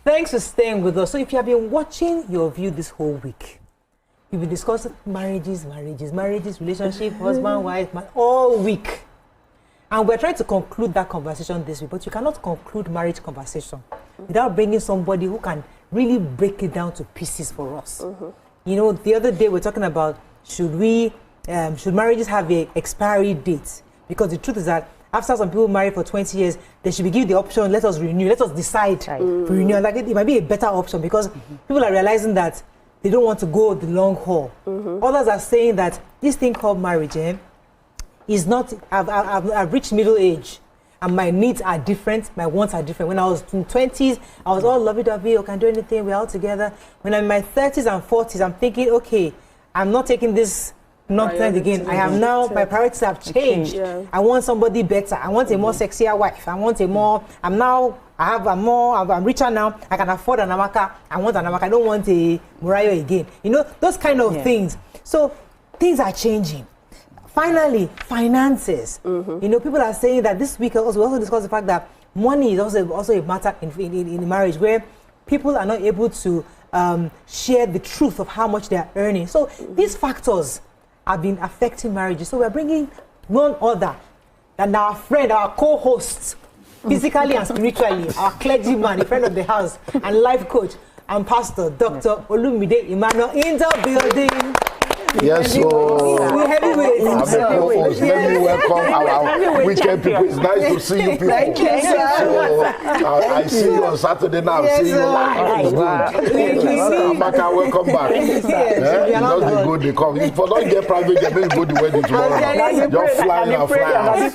Thanks for staying with us. So if you have been watching Your View this whole week, we've been discussing marriages, relationship, husband, wife, all week. And we're trying to conclude that conversation this week, but you cannot conclude marriage conversation without bringing somebody who can really break it down to pieces for us. You know, the other day we're talking about should marriages have an expiry date? Because the truth is that after some people marry for 20 years, they should be given the option, let us renew, let us decide to renew. Like it might be a better option because people are realizing that they don't want to go the long haul. Others are saying that this thing called marriage is not, I've reached middle age and my needs are different, my wants are different. When I was in 20s, I was all lovey-dovey, I can do anything, we're all together. When I'm in my 30s and 40s, I'm thinking, okay, I'm not taking this nonsense again. I am now, my priorities have changed. I want somebody better. I want a more sexier wife. I want a more, I'm richer now. I can afford an Amaka. I want an Amaka. I don't want a Murayo again. You know, those kind of things. So things are changing. Finally, finances. You know, people are saying that this week we also discussed the fact that money is also a matter in marriage where people are not able to share the truth of how much they are earning. So these factors have been affecting marriages. So we're bringing none other than our friend, our co-host, physically and spiritually, our clergyman, a friend of the house, and life coach and pastor, Dr. Olumide Emmanuel, in the building. Yes, so let me welcome our weekend people. It's nice to see you people. Thank you, sir. So, I see you on Saturday now. Yes, See you live. It's good. Amaka, welcome back. It's not the good they come. If you don't get private, they may go to the wedding tomorrow. Just flying and flying.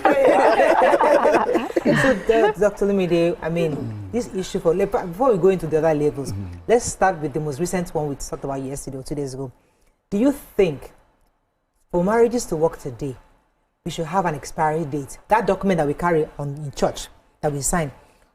So, Dr. Olumide, I mean, this issue before we go into the other levels, let's start with the most recent one we talked about yesterday or 2 days ago. Do you think for marriages to work today, we should have an expiry date? That document that we carry on in church that we sign,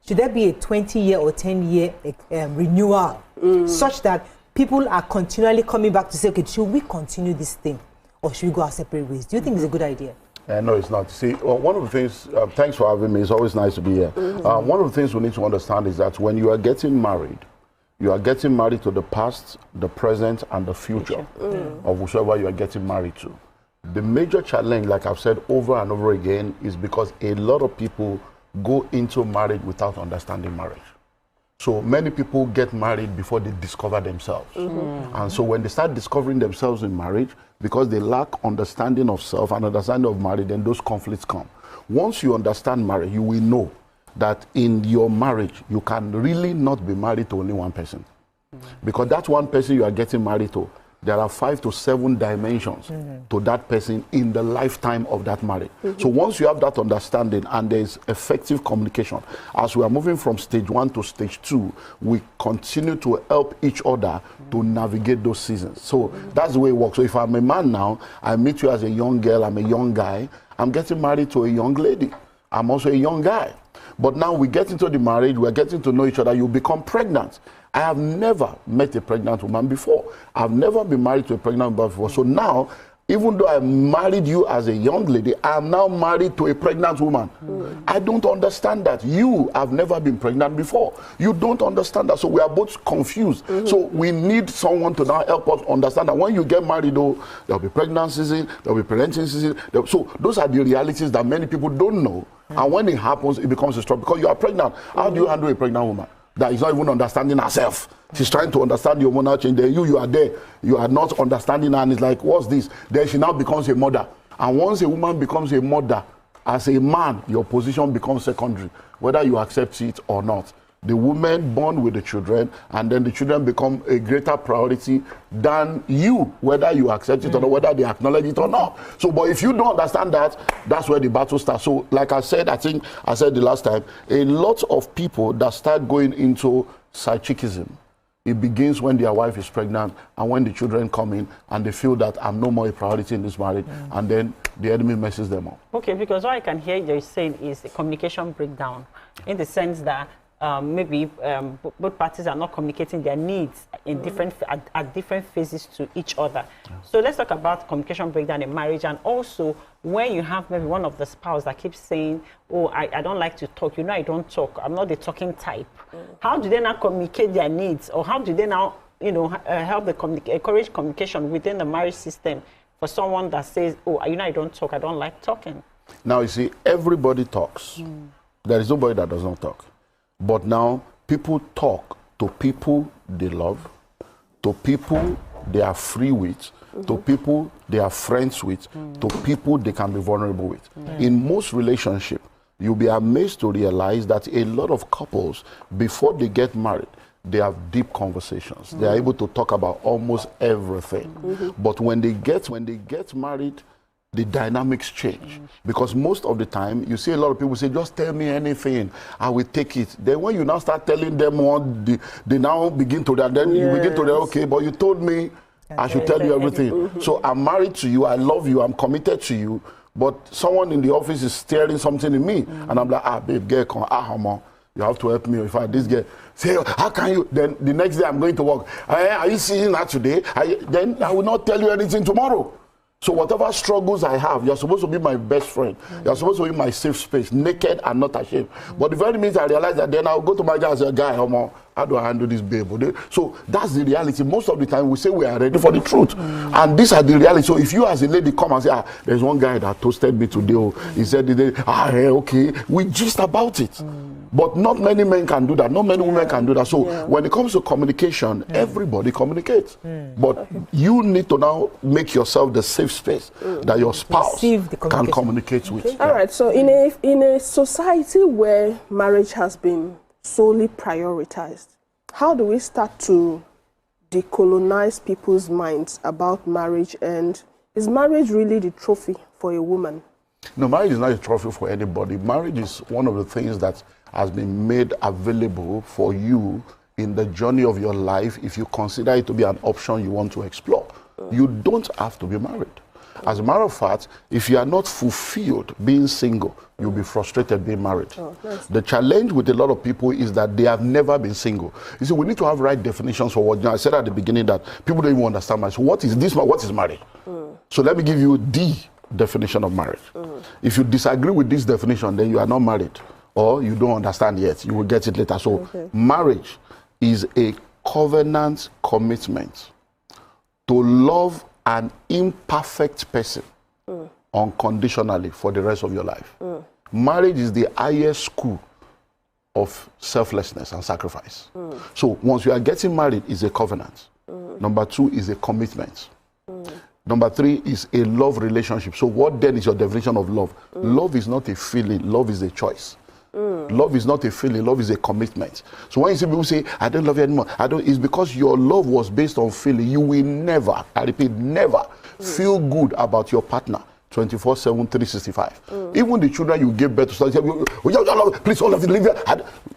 should there be a 20-year or 10-year renewal such that people are continually coming back to say, okay, should we continue this thing or should we go our separate ways? Do you think it's a good idea? No, it's not. See, one of the things, thanks for having me. It's always nice to be here. One of the things we need to understand is that when you are getting married, you are getting married to the past, the present, and the future of whichever you are getting married to. The major challenge, like I've said over and over again, is because a lot of people go into marriage without understanding marriage. So many people get married before they discover themselves. And so when they start discovering themselves in marriage, because they lack understanding of self and understanding of marriage, then those conflicts come. Once you understand marriage, you will know that in your marriage, you can really not be married to only one person. Because that one person you are getting married to, there are 5 to 7 dimensions to that person in the lifetime of that marriage. So once you have that understanding and there is effective communication, as we are moving from stage 1 to stage 2, we continue to help each other to navigate those seasons. So that's the way it works. So if I'm a man now, I meet you as a young girl, I'm a young guy, I'm getting married to a young lady. I'm also a young guy. But now we get into the marriage, we're getting to know each other, you become pregnant. I have never met a pregnant woman before. I've never been married to a pregnant woman before. So now, even though I married you as a young lady, I am now married to a pregnant woman. I don't understand that. You have never been pregnant before. You don't understand that. So we are both confused. So we need someone to now help us understand that when you get married, though, there'll be pregnancy season, there'll be parenting season. So those are the realities that many people don't know. And when it happens, it becomes a struggle because you are pregnant. How do you handle a pregnant woman that is not even understanding herself? She's trying to understand your hormonal change. Then you are there. You are not understanding her, and it's like, what's this? Then she now becomes a mother. And once a woman becomes a mother, as a man, your position becomes secondary, whether you accept it or not. The woman born with the children, and then the children become a greater priority than you, whether you accept it or not, whether they acknowledge it or not. So, but if you don't understand that, that's where the battle starts. So, like I said, I think I said the last time, a lot of people that start going into psychicism, it begins when their wife is pregnant and when the children come in and they feel that I'm no more a priority in this marriage, and then the enemy messes them up. Okay, because what I can hear you saying is a communication breakdown, in the sense that maybe both parties are not communicating their needs in different at different phases to each other. So let's talk about communication breakdown in marriage, and also when you have maybe one of the spouse that keeps saying, oh, I don't like to talk, you know, I don't talk, I'm not the talking type. How do they now communicate their needs, or how do they now, help encourage communication within the marriage system for someone that says, oh, I don't talk, I don't like talking? Now, you see, everybody talks. There is nobody that does not talk. But now, people talk to people they love, to people they are free with, to people they are friends with, to people they can be vulnerable with. In most relationships, you'll be amazed to realize that a lot of couples, before they get married, they have deep conversations. They are able to talk about almost everything. But when they get married, the dynamics change. Because most of the time, you see a lot of people say, just tell me anything, I will take it. Then when you now start telling them what, they now begin to that, then you begin to say, okay, but you told me I should tell you everything. So I'm married to you, I love you, I'm committed to you, but someone in the office is staring something in me, and I'm like, babe, girl, come, you have to help me. If I this girl say, how can you? Then the next day I'm going to work. Are you seeing that today? Then I will not tell you anything tomorrow. So whatever struggles I have, you're supposed to be my best friend. You're supposed to be my safe space, naked and not ashamed. But the very minute I realize that, then I'll go to my guy and say, guy, how do I handle this babe? So that's the reality. Most of the time we say we are ready for the truth. And these are the reality. So if you as a lady come and say, there's one guy that toasted me today. He said, okay, we gist about it. But not many men can do that. Not many women can do that. So when it comes to communication, everybody communicates. But you need to now make yourself the safe space that your spouse can communicate with. Okay. All right. So in a society where marriage has been solely prioritized, how do we start to decolonize people's minds about marriage? And is marriage really the trophy for a woman? No, marriage is not a trophy for anybody. Marriage is one of the things that has been made available for you in the journey of your life if you consider it to be an option you want to explore. You don't have to be married. As a matter of fact, if you are not fulfilled being single, you'll be frustrated being married. Nice. The challenge with a lot of people is that they have never been single. You see, we need to have right definitions for what, I said at the beginning that people don't even understand marriage. So what is this? What is marriage? So let me give you the definition of marriage. If you disagree with this definition, then you are not married, or you don't understand yet. You will get it later. So marriage is a covenant commitment to love an imperfect person unconditionally for the rest of your life. Marriage is the highest school of selflessness and sacrifice. So once you are getting married, is a covenant. Number 2 is a commitment. Number 3 is a love relationship. So what then is your definition of love? Love is not a feeling, love is a choice. Love is not a feeling, love is a commitment. So when you see people say, I don't love you anymore, it's because your love was based on feeling. You will never, I repeat, never feel good about your partner 24/7, 365. Even the children you give birth to, so please all of you leave here.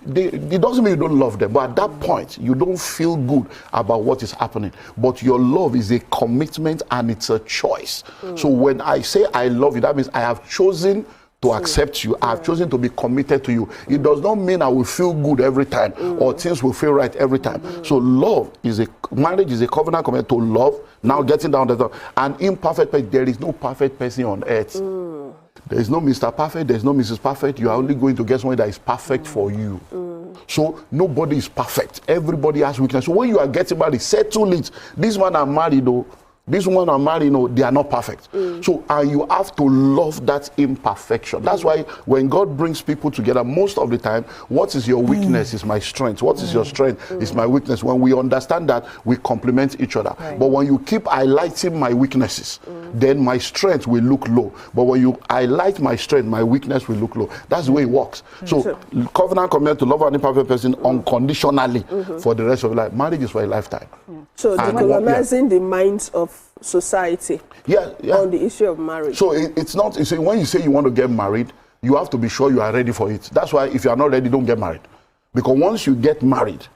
It doesn't mean you don't love them, but at that point, you don't feel good about what is happening. But your love is a commitment and it's a choice. So when I say I love you, that means I have chosen to accept you. I have chosen to be committed to you. It does not mean I will feel good every time or things will feel right every time. So marriage is a covenant commitment to love. Now getting down to an imperfect person. There is no perfect person on earth. There is no Mr. Perfect. There is no Mrs. Perfect. You are only going to get someone that is perfect for you. So nobody is perfect. Everybody has weakness. So when you are getting married, settle it. This man I'm married though. This one I'm married, they are not perfect. So you have to love that imperfection. That's why when God brings people together, most of the time, what is your weakness is my strength. What is your strength is my weakness. When we understand that, we complement each other. But when you keep highlighting my weaknesses, then my strength will look low. But when you highlight my strength, my weakness will look low. That's the way it works. So covenant commitment to love an imperfect person unconditionally for the rest of your life. Marriage is for a lifetime. So decolonizing the minds of society on the issue of marriage. So it's not, you see, when you say you want to get married, you have to be sure you are ready for it. That's why if you are not ready, don't get married. Because once you get married,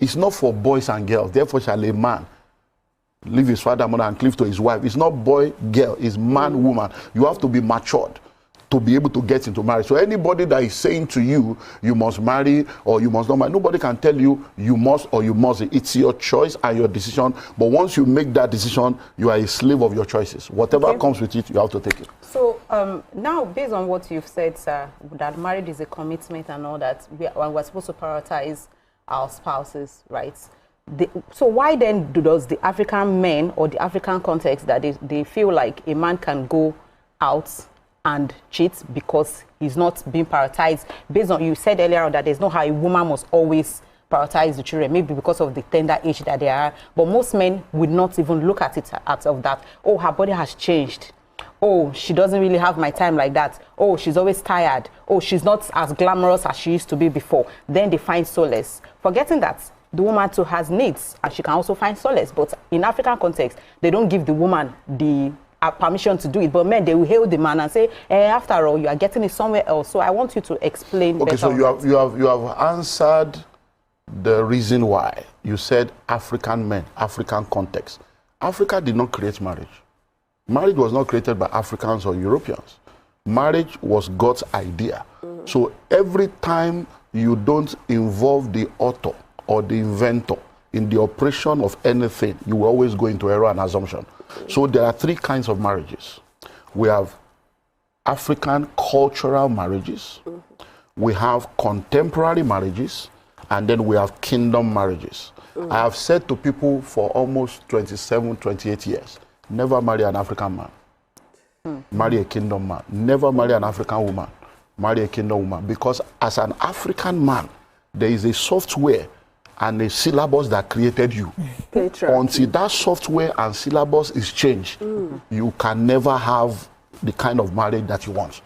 it's not for boys and girls. Therefore shall a man leave his father, mother, and cleave to his wife. It's not boy, girl, it's man, woman. You have to be matured to be able to get into marriage. So anybody that is saying to you, you must marry or you must not marry, nobody can tell you you must or you mustn't. It's your choice and your decision. But once you make that decision, you are a slave of your choices. Whatever comes with it, you have to take it. So now, based on what you've said, sir, that marriage is a commitment and all that, we're supposed to prioritize our spouses, right? So why then does the African men or the African context that they feel like a man can go out and cheat because he's not being prioritized based on, you said earlier that there's no how a woman must always prioritize the children, maybe because of the tender age that they are, but most men would not even look at it out of that. Oh, her body has changed. Oh, she doesn't really have my time like that. Oh, she's always tired. Oh, she's not as glamorous as she used to be before. Then they find solace, forgetting that the woman too has needs and she can also find solace. But in African context, they don't give the woman the permission to do it, but men, they will hail the man and say, after all, you are getting it somewhere else. So I want you to explain. Okay, so you have answered the reason why. You said African men, African context. Africa did not create marriage. Marriage was not created by Africans or Europeans. Marriage was God's idea. So every time you don't involve the author or the inventor in the operation of anything, you will always go into error and assumption. So there are three kinds of marriages. We have African cultural marriages, we have contemporary marriages, and then we have kingdom marriages. I have said to people for almost 27, 28 years, never marry an African man. Marry a kingdom man. Never marry an African woman. Marry a kingdom woman. Because as an African man, there is a software and a syllabus that created you. Until that software and syllabus is changed, you can never have the kind of marriage that you want.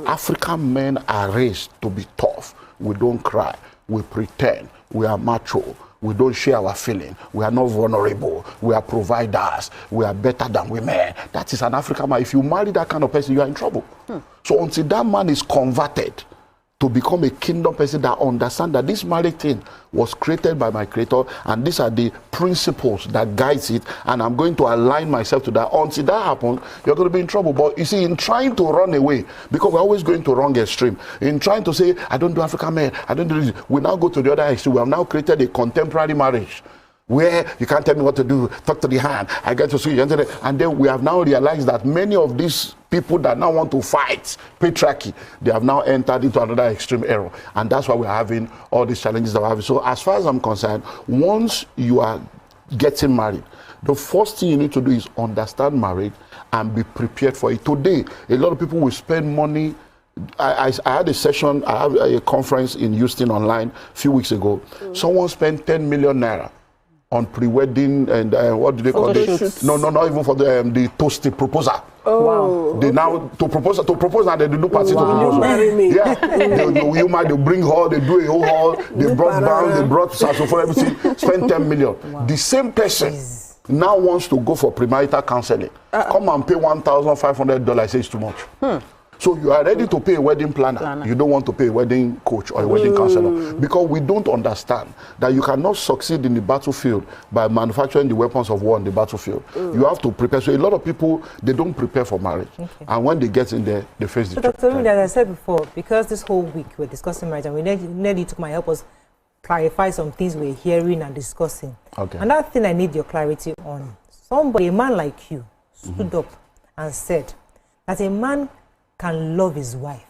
African men are raised to be tough. We don't cry. We pretend. We are macho. We don't share our feeling. We are not vulnerable. We are providers. We are better than women. That is an African man. If you marry that kind of person, you are in trouble. So until that man is converted to become a kingdom person that understands that this marriage thing was created by my creator and these are the principles that guides it, and I'm going to align myself to that. Until that happens, you're going to be in trouble. But you see, in trying to run away, because we're always going to wrong extreme, in trying to say, I don't do African men, I don't do this, we now go to the other extreme. We have now created a contemporary marriage where you can't tell me what to do, talk to the hand, I get to see you, and then we have now realized that many of these people that now want to fight patriarchy, they have now entered into another extreme error, and that's why we're having all these challenges that we're having. So as far as I'm concerned, once you are getting married, the first thing you need to do is understand marriage and be prepared for it. Today, a lot of people will spend money. I had a session, I have a conference in Houston online a few weeks ago. Someone spent 10 million naira on pre-wedding and what do they call it? No, not even for the toasty proposal. They now to propose and they do party to propose. Yeah, they bring hall, they do a whole hall, they brought bands, they brought saxophone, everything. Spend 10 million. The same person now wants to go for premarital counseling. Come and pay $1,500. Say it's too much. So you are ready to pay a wedding planner. You don't want to pay a wedding coach or a wedding counselor, because we don't understand that you cannot succeed in the battlefield by manufacturing the weapons of war on the battlefield. You have to prepare. So a lot of people, they don't prepare for marriage. And when they get in there, they face the truth. Dr. Olumide, as I said before, because this whole week we're discussing marriage, and we need you to help us clarify some things we're hearing and discussing. Another thing I need your clarity on. Somebody, a man like you, stood up and said that a man can love his wife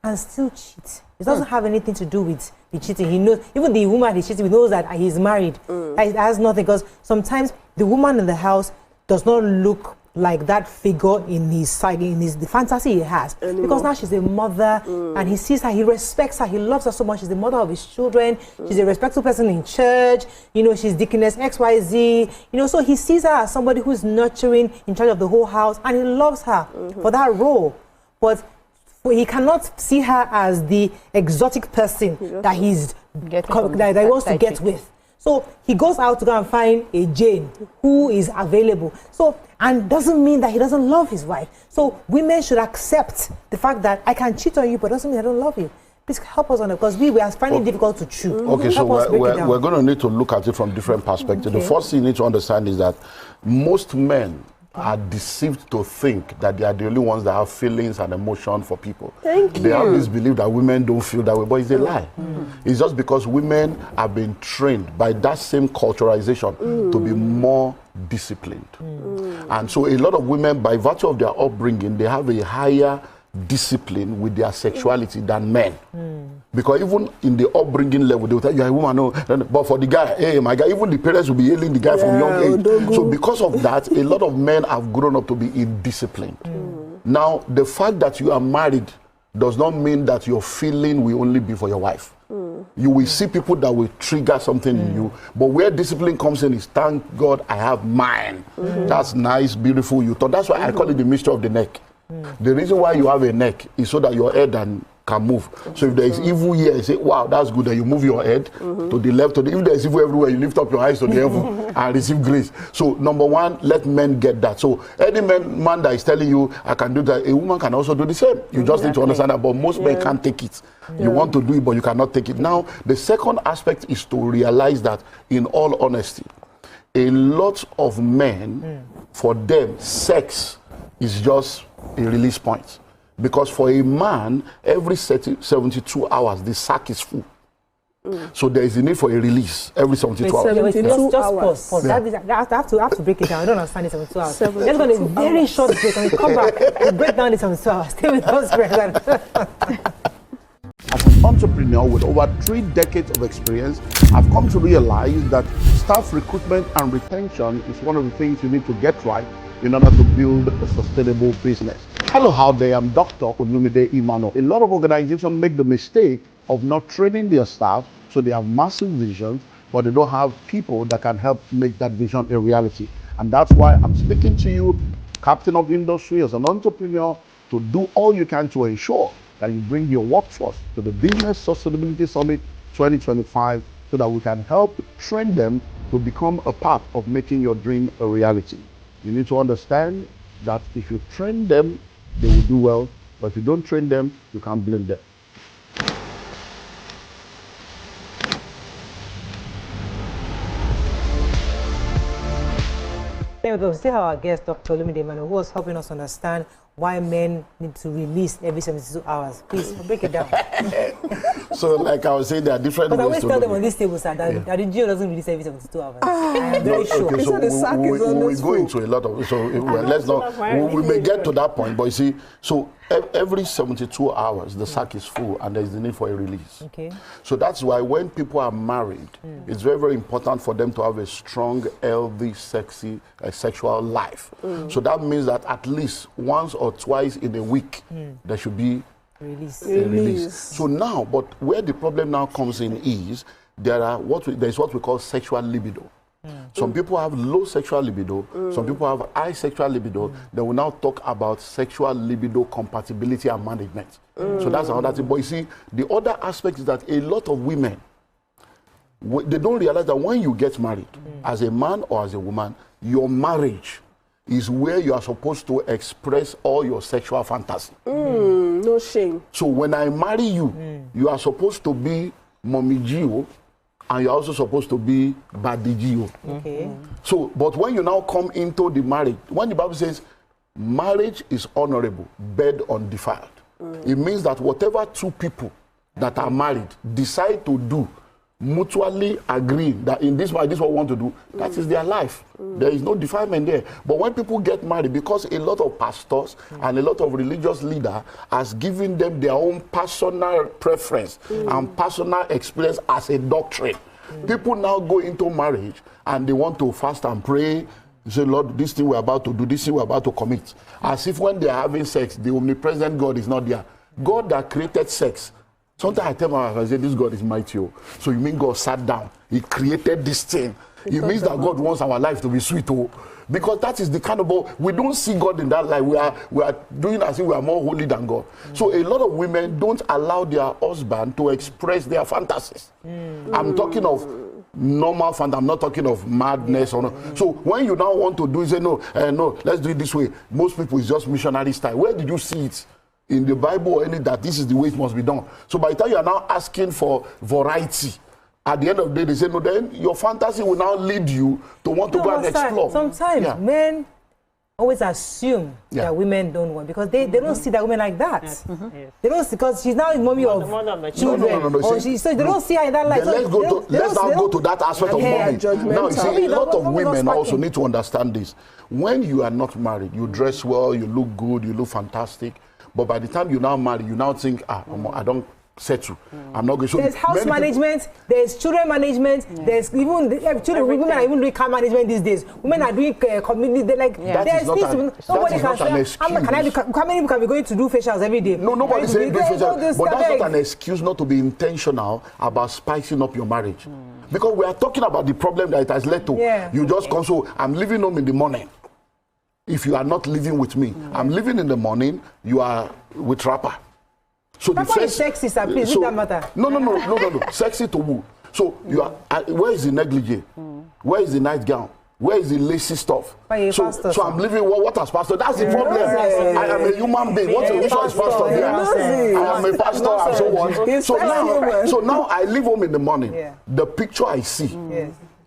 and still cheat. It doesn't have anything to do with the cheating. He knows, even the woman he's cheating with knows that he's married. It has nothing, because sometimes the woman in the house does not look like that figure in his side, the fantasy he has. Because now she's a mother, and he sees her, he respects her, he loves her so much. She's the mother of his children. She's a respectful person in church. You know, she's deaconess XYZ. You know, so he sees her as somebody who's nurturing, in charge of the whole house, and he loves her for that role. But he cannot see her as the exotic person that he wants to get with. So he goes out to go and find a Jane who is available. So, and doesn't mean that he doesn't love his wife. So women should accept the fact that I can cheat on you, but doesn't mean I don't love you. Please help us on it, because we are finding it difficult to choose. Okay, so we're going to need to look at it from different perspectives. The first thing you need to understand is that most men are deceived to think that they are the only ones that have feelings and emotion for people. They have this belief that women don't feel that way, but it's a lie. It's just because women have been trained by that same culturalization to be more disciplined. And so a lot of women, by virtue of their upbringing, they have a higher discipline with their sexuality than men. Because even in the upbringing level, they will tell you, a woman, no. But for the guy, hey, my guy, even the parents will be hailing the guy from young age. So because of that, a lot of men have grown up to be indisciplined. Now, the fact that you are married does not mean that your feeling will only be for your wife. You will see people that will trigger something in you. But where discipline comes in is, thank God I have mine. That's nice, beautiful. You thought. That's why I call it the mystery of the neck. The reason why you have a neck is so that your head can move. So if there is evil here, you say, wow, that's good. Then you move your head to the left. If there is evil everywhere, you lift up your eyes to the heaven and receive grace. So number one, let men get that. So any man that is telling you, I can do that, a woman can also do the same. You just need to understand that, but most men can't take it. You want to do it, but you cannot take it. Now, the second aspect is to realize that, in all honesty, a lot of men, for them, sex is just a release point. Because for a man, every 72 hours, the sack is full. So there is a need for a release every 72 hours. 72 hours. Pause. Yeah. I have to break it down. I don't understand the 72 hours. Let's go on a very short break and we come back and break down the 72 hours. Stay with us, President. As an entrepreneur with over 3 decades of experience, I've come to realize that staff recruitment and retention is one of the things you need to get right in order to build a sustainable business. Hello out there, I'm Dr. Olumide Emmanuel. A lot of organizations make the mistake of not training their staff, so they have massive visions, but they don't have people that can help make that vision a reality. And that's why I'm speaking to you, captain of the industry, as an entrepreneur, to do all you can to ensure that you bring your workforce to the Business Sustainability Summit 2025 so that we can help train them to become a part of making your dream a reality. You need to understand that if you train them, they will do well, but if you don't train them, you can't blame them. We still have our guest, Dr. Olumide Emmanuel, who was helping us understand why men need to release every 72 hours. Please, break it down. So, like I was saying, there are different ways. But I always tell them on this table, sir, that the GO doesn't release every 72 hours. I am very sure. Okay, so we go into a lot of, let's not, we may get to that point, but you see, so every 72 hours, the sack is full and there's the need for a release. Okay. So that's why when people are married, it's very, very important for them to have a strong, healthy, sexy, sexual life. So that means that at least once or twice in a week, there should be release. So now, but where the problem now comes in is there is what we call sexual libido. Some people have low sexual libido, some people have high sexual libido. They will now talk about sexual libido compatibility and management. So that's another thing. But you see, the other aspect is that a lot of women, they don't realize that when you get married, as a man or as a woman, your marriage is where you are supposed to express all your sexual fantasy. No shame. So when I marry you, you are supposed to be Mommy Gio, and you're also supposed to be Badi Gio. Okay. So, but when you now come into the marriage, when the Bible says marriage is honorable, bed undefiled, it means that whatever two people that are married decide to do, mutually agree that in this way, this is what we want to do, that is their life. There is no defilement there. But when people get married, because a lot of pastors and a lot of religious leaders has given them their own personal preference and personal experience as a doctrine, people now go into marriage and they want to fast and pray. Say, Lord, this thing we're about to do, this thing we're about to commit. As if when they're having sex, the omnipresent God is not there. God that created sex. Sometimes I tell my wife, I say, this God is mighty. So you mean God sat down, he created this thing. It means that God wants our life to be sweet. Because that is the kind of, we don't see God in that life. We are doing as if we are more holy than God. So a lot of women don't allow their husband to express their fantasies. I'm talking of normal fantasy. I'm not talking of madness. Or no. So when you now want to do it, say, no, let's do it this way. Most people, it's just missionary style. Where did you see it? In the Bible or any that this is the way it must be done. So by the time you are now asking for variety, at the end of the day, they say, no, then your fantasy will now lead you to want to go and explore. Sometimes men always assume that women don't want, because they don't see that women like that. They don't see, because she's now the mommy of children. No. So they don't see her in that light. Let's now go to that aspect of mommy. Now, you see, a lot of women also need to understand this. When you are not married, you dress well, you look good, you look fantastic. But by the time you now marry, you now think, I don't settle. I'm not going to. There's house management, there's children management, there's even children. Women are even doing car management these days. Women are doing community. They're like, there's things. Nobody can say, how many people can be going to do facials every day? No, nobody saying do facials. But that's not an excuse not to be intentional about spicing up your marriage. Because we are talking about the problem that it has led to. You just come, so I'm leaving home in the morning. If you are not living with me, I'm living in the morning, you are with rapper. So the first, sexy, sir, please, so, that matter. No. Sexy to who? So you are. Where is the negligee? Where is the nightgown? Where is the lacy stuff? So I'm living what as pastor? That's the problem. I am a human being. Which one is pastor there? I am a pastor and so on. So now I leave home in the morning. The picture I see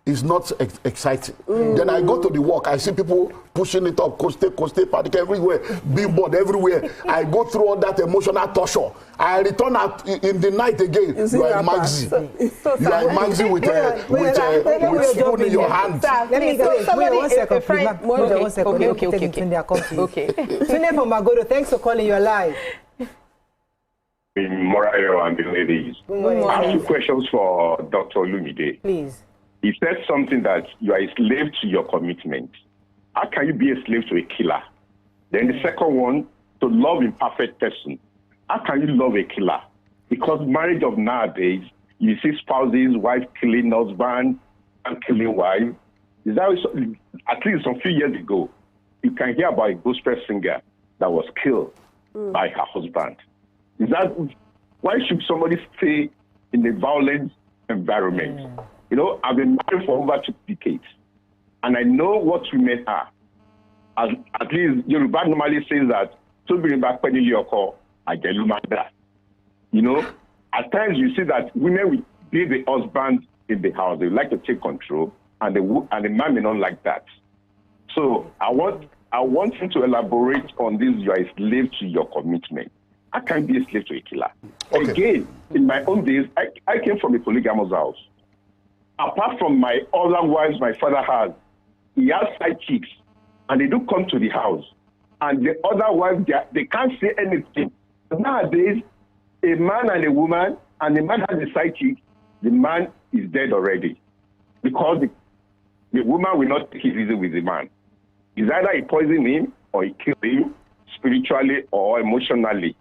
is not exciting. Then I go to the work, I see people pushing it up, coste, party everywhere, billboard everywhere. I go through all that emotional torture. I return out in the night again. You are a Maxi. You are a Maxi with spoon in your hand. Let me go. One second. Okay. Tune from Magodo, thanks for calling. You're live. Marital and the ladies. I have 2 questions for Dr. Olumide. Please. He said something that you are a slave to your commitment. How can you be a slave to a killer? Then the second one, to love a perfect person. How can you love a killer? Because marriage of nowadays, you see spouses, wife killing husband, and killing wife. Is that at least some few years ago, you can hear about a gospel singer that was killed by her husband. Is that why should somebody stay in a violent environment? You know, I've been married for over 2 decades, and I know what women are. At least Yoruba normally says that, you know, at times you see that women will be the husband in the house. They like to take control, and the man may not like that. So I want him to elaborate on this. You are a slave to your commitment. I can't be a slave to a killer. Okay. Again, in my own days, I came from a polygamous house. Apart from my other wives my father has, he has side chicks, and they do come to the house. And the other wives, they can't say anything. Nowadays, a man and a woman, and the man has a side chick, the man is dead already. Because the woman will not take it easy with the man. It's either he poison him, or he kill him, spiritually or emotionally.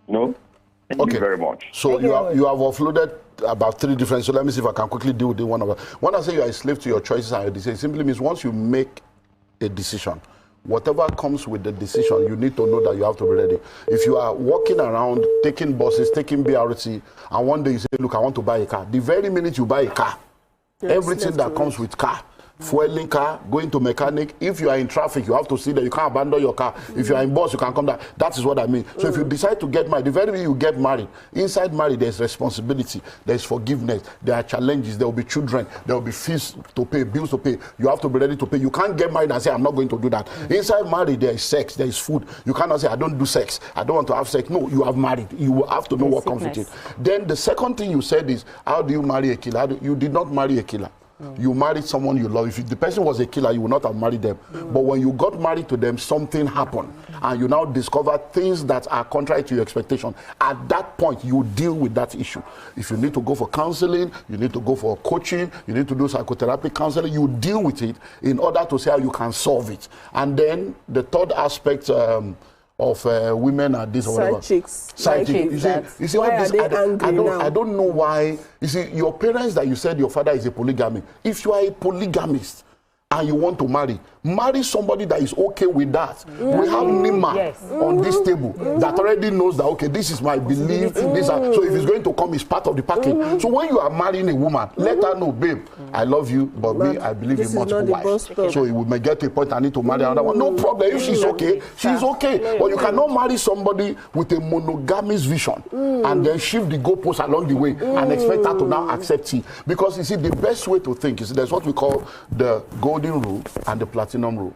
No? Thank you very much. So you have offloaded about 3 different. So let me see if I can quickly deal with one of them. When I say you are a slave to your choices and your decisions, it simply means once you make a decision, whatever comes with the decision, you need to know that you have to be ready. If you are walking around, taking buses, taking BRT, and one day you say, look, I want to buy a car. The very minute you buy a car, everything that comes with car, fueling car, going to mechanic. If you are in traffic, you have to see that you can't abandon your car. If you are in bus, you can come down. That is what I mean. So if you decide to get married, the very way you get married, inside marriage, there's responsibility, there's forgiveness, there are challenges, there will be children, there will be fees to pay, bills to pay. You have to be ready to pay. You can't get married and say, I'm not going to do that. Inside marriage, there is sex, there is food. You cannot say, I don't do sex, I don't want to have sex. No, you have married. You have to know what comes with it. Then the second thing you said is, how do you marry a killer? You did not marry a killer. You married someone you love. If the person was a killer, you would not have married them. But when you got married to them, something happened. And you now discover things that are contrary to your expectation. At that point, you deal with that issue. If you need to go for counseling, you need to go for coaching, you need to do psychotherapy counseling, you deal with it in order to see how you can solve it. And then the third aspect of women are this or whatever. Side chicks. You see, why are they angry now? I don't know why. You see, your parents that you said your father is a polygamy. If you are a polygamist and you want to marry somebody that is okay with that. We have Nima on this table that already knows that, okay, this is my belief. So if it's going to come, it's part of the package. So when you are marrying a woman, let her know, babe, I love you, but me, I believe in multiple wives. So it may get to a point I need to marry another one. No problem. If she's okay, she's okay. But you cannot marry somebody with a monogamous vision and then shift the goalposts along the way and expect her to now accept it. Because you see, the best way to think is there's what we call the golden rule and the platinum rule.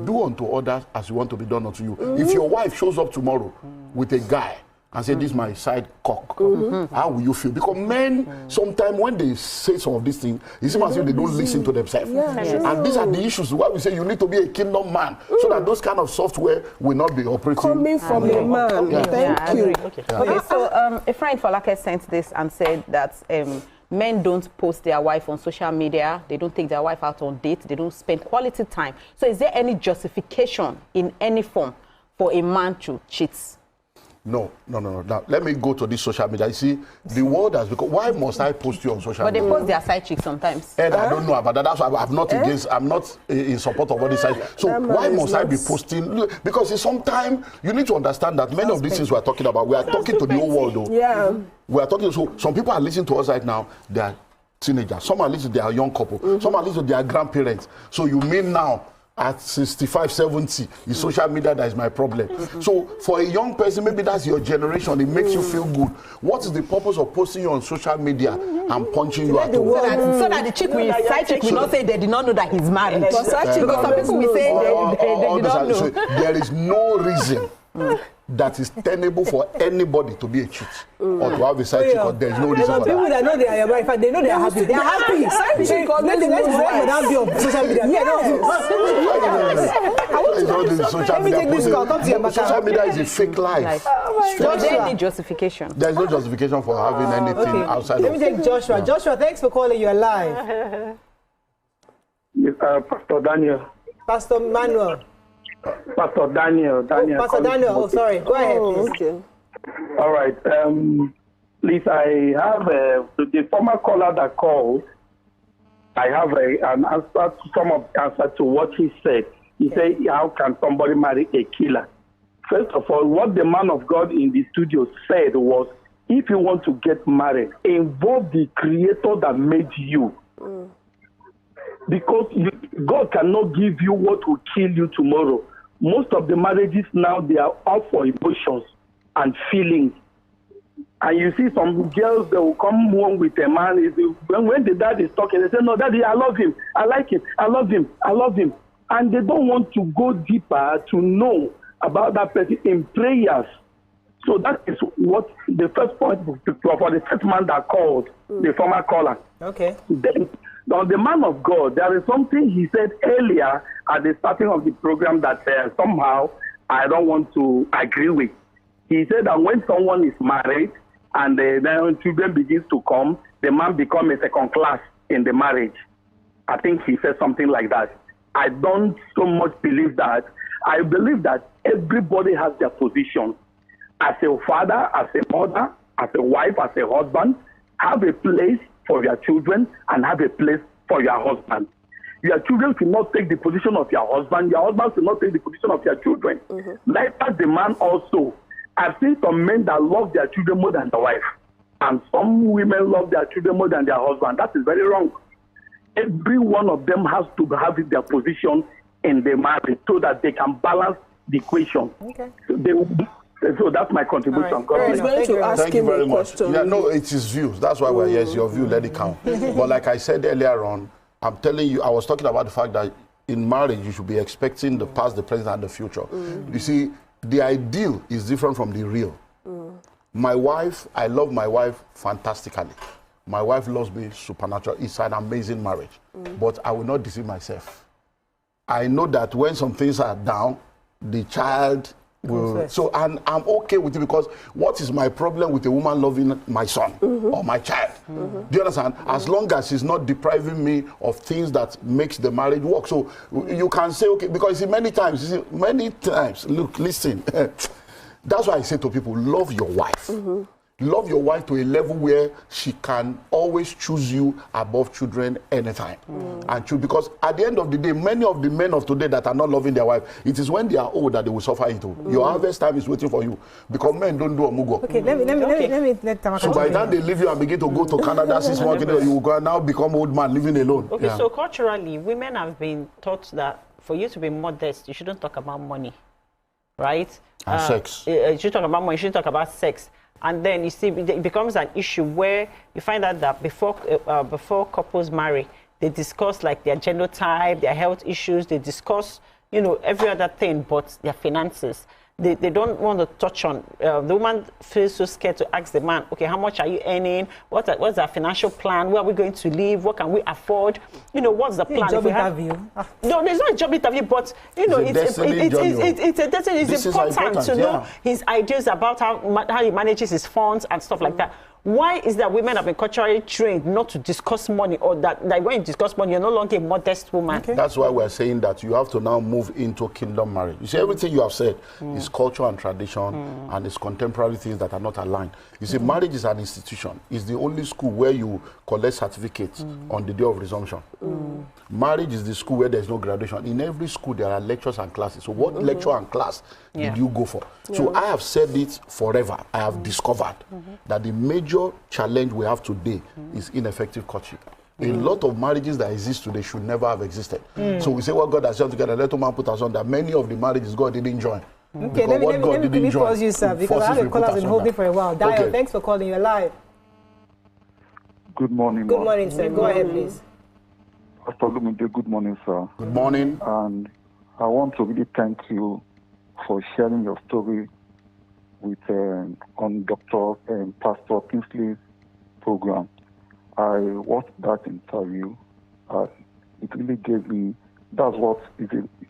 Do unto others as you want to be done unto you. If your wife shows up tomorrow with a guy and say, this is my side cock, how will you feel? Because men, sometimes when they say some of these things, it seems as if they don't listen to themselves. And these are the issues why we say you need to be a kingdom man, so that those kind of software will not be operating. Coming from a man. Thank you. Okay, so a friend for Falake sent this and said that men don't post their wife on social media, they don't take their wife out on dates, they don't spend quality time. So is there any justification in any form for a man to cheat? No. Now, let me go to this social media. You see, the world has become, why must I post you on social media? But they post their side chicks sometimes. And I don't know about that. That's why I'm not against, I'm not in support of all these sides. So why must I be posting? Because sometimes you need to understand that many of these things we are talking about, we are talking to the whole world though. Yeah. We are talking, so some people are listening to us right now, they are teenagers. Some are listening, they are young couple. Some are listening, they are grandparents. So you mean now, at 65, 70, it's social media that is my problem. So for a young person, maybe that's your generation, it makes you feel good. What is the purpose of posting you on social media and punching you out? So that the chick will, side chick will not say they did not know that he's married. Because some people will say they did not know. So there is no reason that is tenable for anybody to be a cheat or to have a side chick, or there's no reason for that. People that know they are your wife, they know they are happy. They are happy. Side chick, let them be on social media. Social media is a fake life. Is there any justification? There's no justification for having anything outside Let of me take Joshua. Joshua, thanks for calling. You're live. Pastor Daniel. Pastor Manuel. Pastor Daniel. Pastor Daniel. Oh, sorry. Go ahead, please. Okay. All right. Please, I have the former caller that called. I have an answer to some of the answer to what he said. He said, "How can somebody marry a killer?" First of all, what the man of God in the studio said was, if you want to get married, involve the Creator that made you. Because God cannot give you what will kill you tomorrow. Most of the marriages now, they are all for emotions and feelings. And you see some girls, they will come home with a man. When the dad is talking, they say, "No, daddy, I love him. I like him. I love him. I love him." And they don't want to go deeper to know about that person in prayers. So that is what the first point for the first man that called, the former caller. Okay. Then, on the man of God, there is something he said earlier at the starting of the program that somehow I don't want to agree with. He said that when someone is married and then children begins to come, the man becomes a second class in the marriage. I think he said something like that. I don't so much believe that. I believe that everybody has their position. As a father, as a mother, as a wife, as a husband, have a place for your children and have a place for your husband. Your children should not take the position of your husband. Your husband should not take the position of your children. Likewise, the man also. I've seen some men that love their children more than their wife. And some women love their children more than their husband. That is very wrong. Every one of them has to have their position in the marriage so that they can balance the equation. Okay. So that's my contribution. All right. God I was bless. going to ask Thank you him very a much. question. Yeah, no, it's his views. That's why we're here. It's your view. Let it count. But like I said earlier on, I'm telling you, I was talking about the fact that in marriage, you should be expecting the past, the present, and the future. You see, the ideal is different from the real. My wife, I love my wife fantastically. My wife loves me supernatural. It's an amazing marriage. But I will not deceive myself. I know that when some things are down, the child will. So, and I'm okay with it, because what is my problem with a woman loving my son or my child? Do you understand? As long as she's not depriving me of things that makes the marriage work. So you can say, okay, because many times, look, listen. That's why I say to people, love your wife. Love your wife to a level where she can always choose you above children anytime. And choose, because at the end of the day, many of the men of today that are not loving their wife, it is when they are old that they will suffer into. Your harvest time is waiting for you, because men don't do a mugo. Okay, let me let Tamaka. So by the time they leave you and begin to go to Canada 6 months, you will go now become old man living alone. Okay, so culturally, women have been taught that for you to be modest, you shouldn't talk about money, right? And sex. You should talk about money, you shouldn't talk about sex. And then you see, it becomes an issue where you find out that before couples marry, they discuss like their genotype, their health issues, they discuss, every other thing but their finances. they don't want to touch on. The woman feels so scared to ask the man, okay, how much are you earning? What's our financial plan? Where are we going to live? What can we afford? You know, what's the plan? Job interview. No, there's not a job interview, but you know, it's important to know his ideas about how he manages his funds and stuff like that. Why is that women have been culturally trained not to discuss money, or that when you discuss money, you're no longer a modest woman? Okay. That's why we're saying that you have to now move into kingdom marriage. You see, everything you have said is culture and tradition, and it's contemporary things that are not aligned. You see, marriage is an institution. It's the only school where you collect certificates on the day of resumption. Marriage is the school where there's no graduation. In every school, there are lectures and classes. So what lecture and class did you go for? So I have said it forever. I have discovered that the major challenge we have today is ineffective courtship. A lot of marriages that exist today should never have existed. So we say, well, God has joined together, let man put us on that. Many of the marriages God didn't join. Okay, let me pause you, sir, because I have a caller been holding for a while. Dio, thanks for calling. You're live. Good morning. Good morning, sir. Go ahead, please. Pastor Olumide, good morning, sir. Good morning. And I want to really thank you for sharing your story with on Dr. Pastor Kingsley's program. I watched that interview. It really gave me, that's what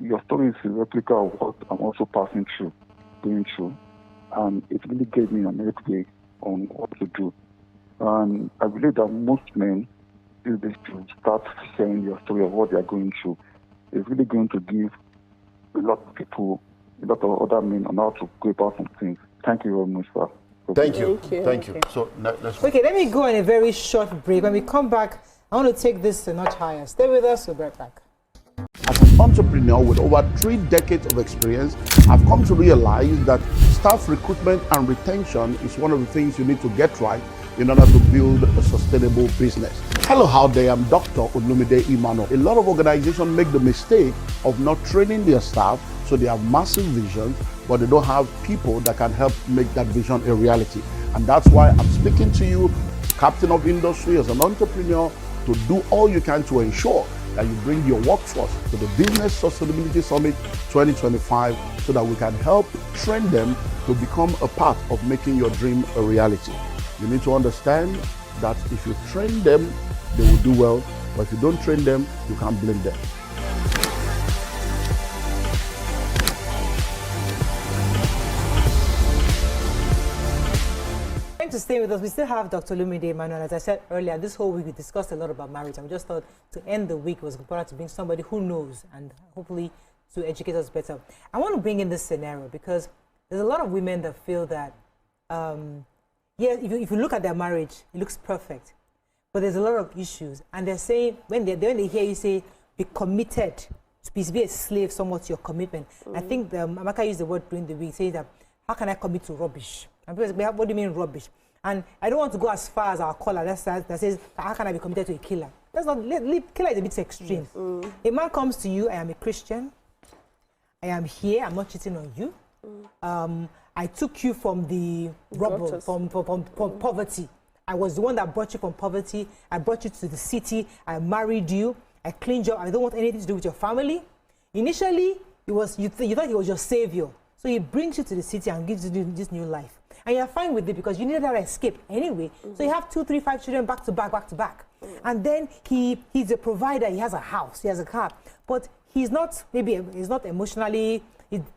your story is a replica of what I'm also going through. And it really gave me an way on what to do. And I believe that most men, if they should start sharing your story of what they are going through, it's really going to give a lot of people, a lot of other men on how to go about some things. Thank you very much, sir. Thank you. So let's okay, let me go on a very short break. When we come back, I want to take this a notch higher. Stay with us, we'll be right back. As an entrepreneur with over 3 decades of experience, I've come to realize that staff recruitment and retention is one of the things you need to get right in order to build a sustainable business. Hello, how there? I'm Dr. Olumide Emmanuel. A lot of organizations make the mistake of not training their staff, so they have massive visions, but they don't have people that can help make that vision a reality. And that's why I'm speaking to you, captain of industry, as an entrepreneur, to do all you can to ensure that you bring your workforce to the Business Sustainability Summit 2025 so that we can help train them to become a part of making your dream a reality. You need to understand that if you train them, they will do well, but if you don't train them, you can't blame them. To stay with us, we still have Dr. Olumide Emmanuel. As I said earlier, this whole week we discussed a lot about marriage, and we just thought to end the week was important to bring somebody who knows and hopefully to educate us better. I want to bring in this scenario because there's a lot of women that feel that, if you look at their marriage, it looks perfect, but there's a lot of issues, and they're saying when they hear you say be committed, to be a slave somewhat to your commitment. I think Amaka used the word during the week, saying that how can I commit to rubbish? And people say, what do you mean rubbish? And I don't want to go as far as our caller that says, how can I be committed to a killer? That's not, killer is a bit extreme. A man comes to you, I am a Christian, I am here, I'm not cheating on you. I took you from the rubble, from poverty. I was the one that brought you from poverty. I brought you to the city. I married you. I cleaned you up. I don't want anything to do with your family. Initially, you thought he was your savior. So he brings you to the city and gives you this new life. And you're fine with it because you needed that escape anyway. So you have 2, 3, 5 children back to back. And then he's a provider. He has a house. He has a car. But he's not emotionally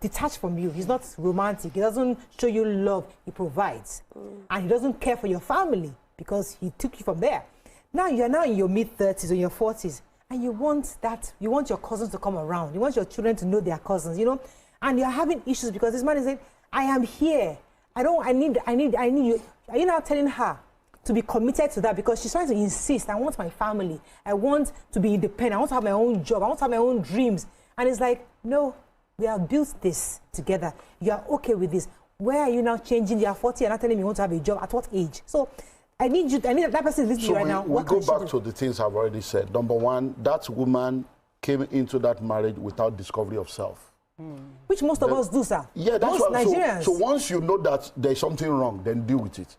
detached from you. He's not romantic. He doesn't show you love. He provides. And he doesn't care for your family because he took you from there. Now you're now in your mid-30s or your 40s. And you want your cousins to come around. You want your children to know their cousins, And you're having issues because this man is saying, I am here. I need you. Are you now telling her to be committed to that? Because she's trying to insist, I want my family. I want to be independent. I want to have my own job. I want to have my own dreams. And it's like, no, we have built this together. You are okay with this. Where are you now changing? You are 40 and not telling me you want to have a job. At what age? So I need that person listening to you right now. We go back to the things I've already said. Number one, that woman came into that marriage without discovery of self. Which most of us do, sir. Yeah, that's most what. Nigerians. So once you know that there's something wrong, then deal with it.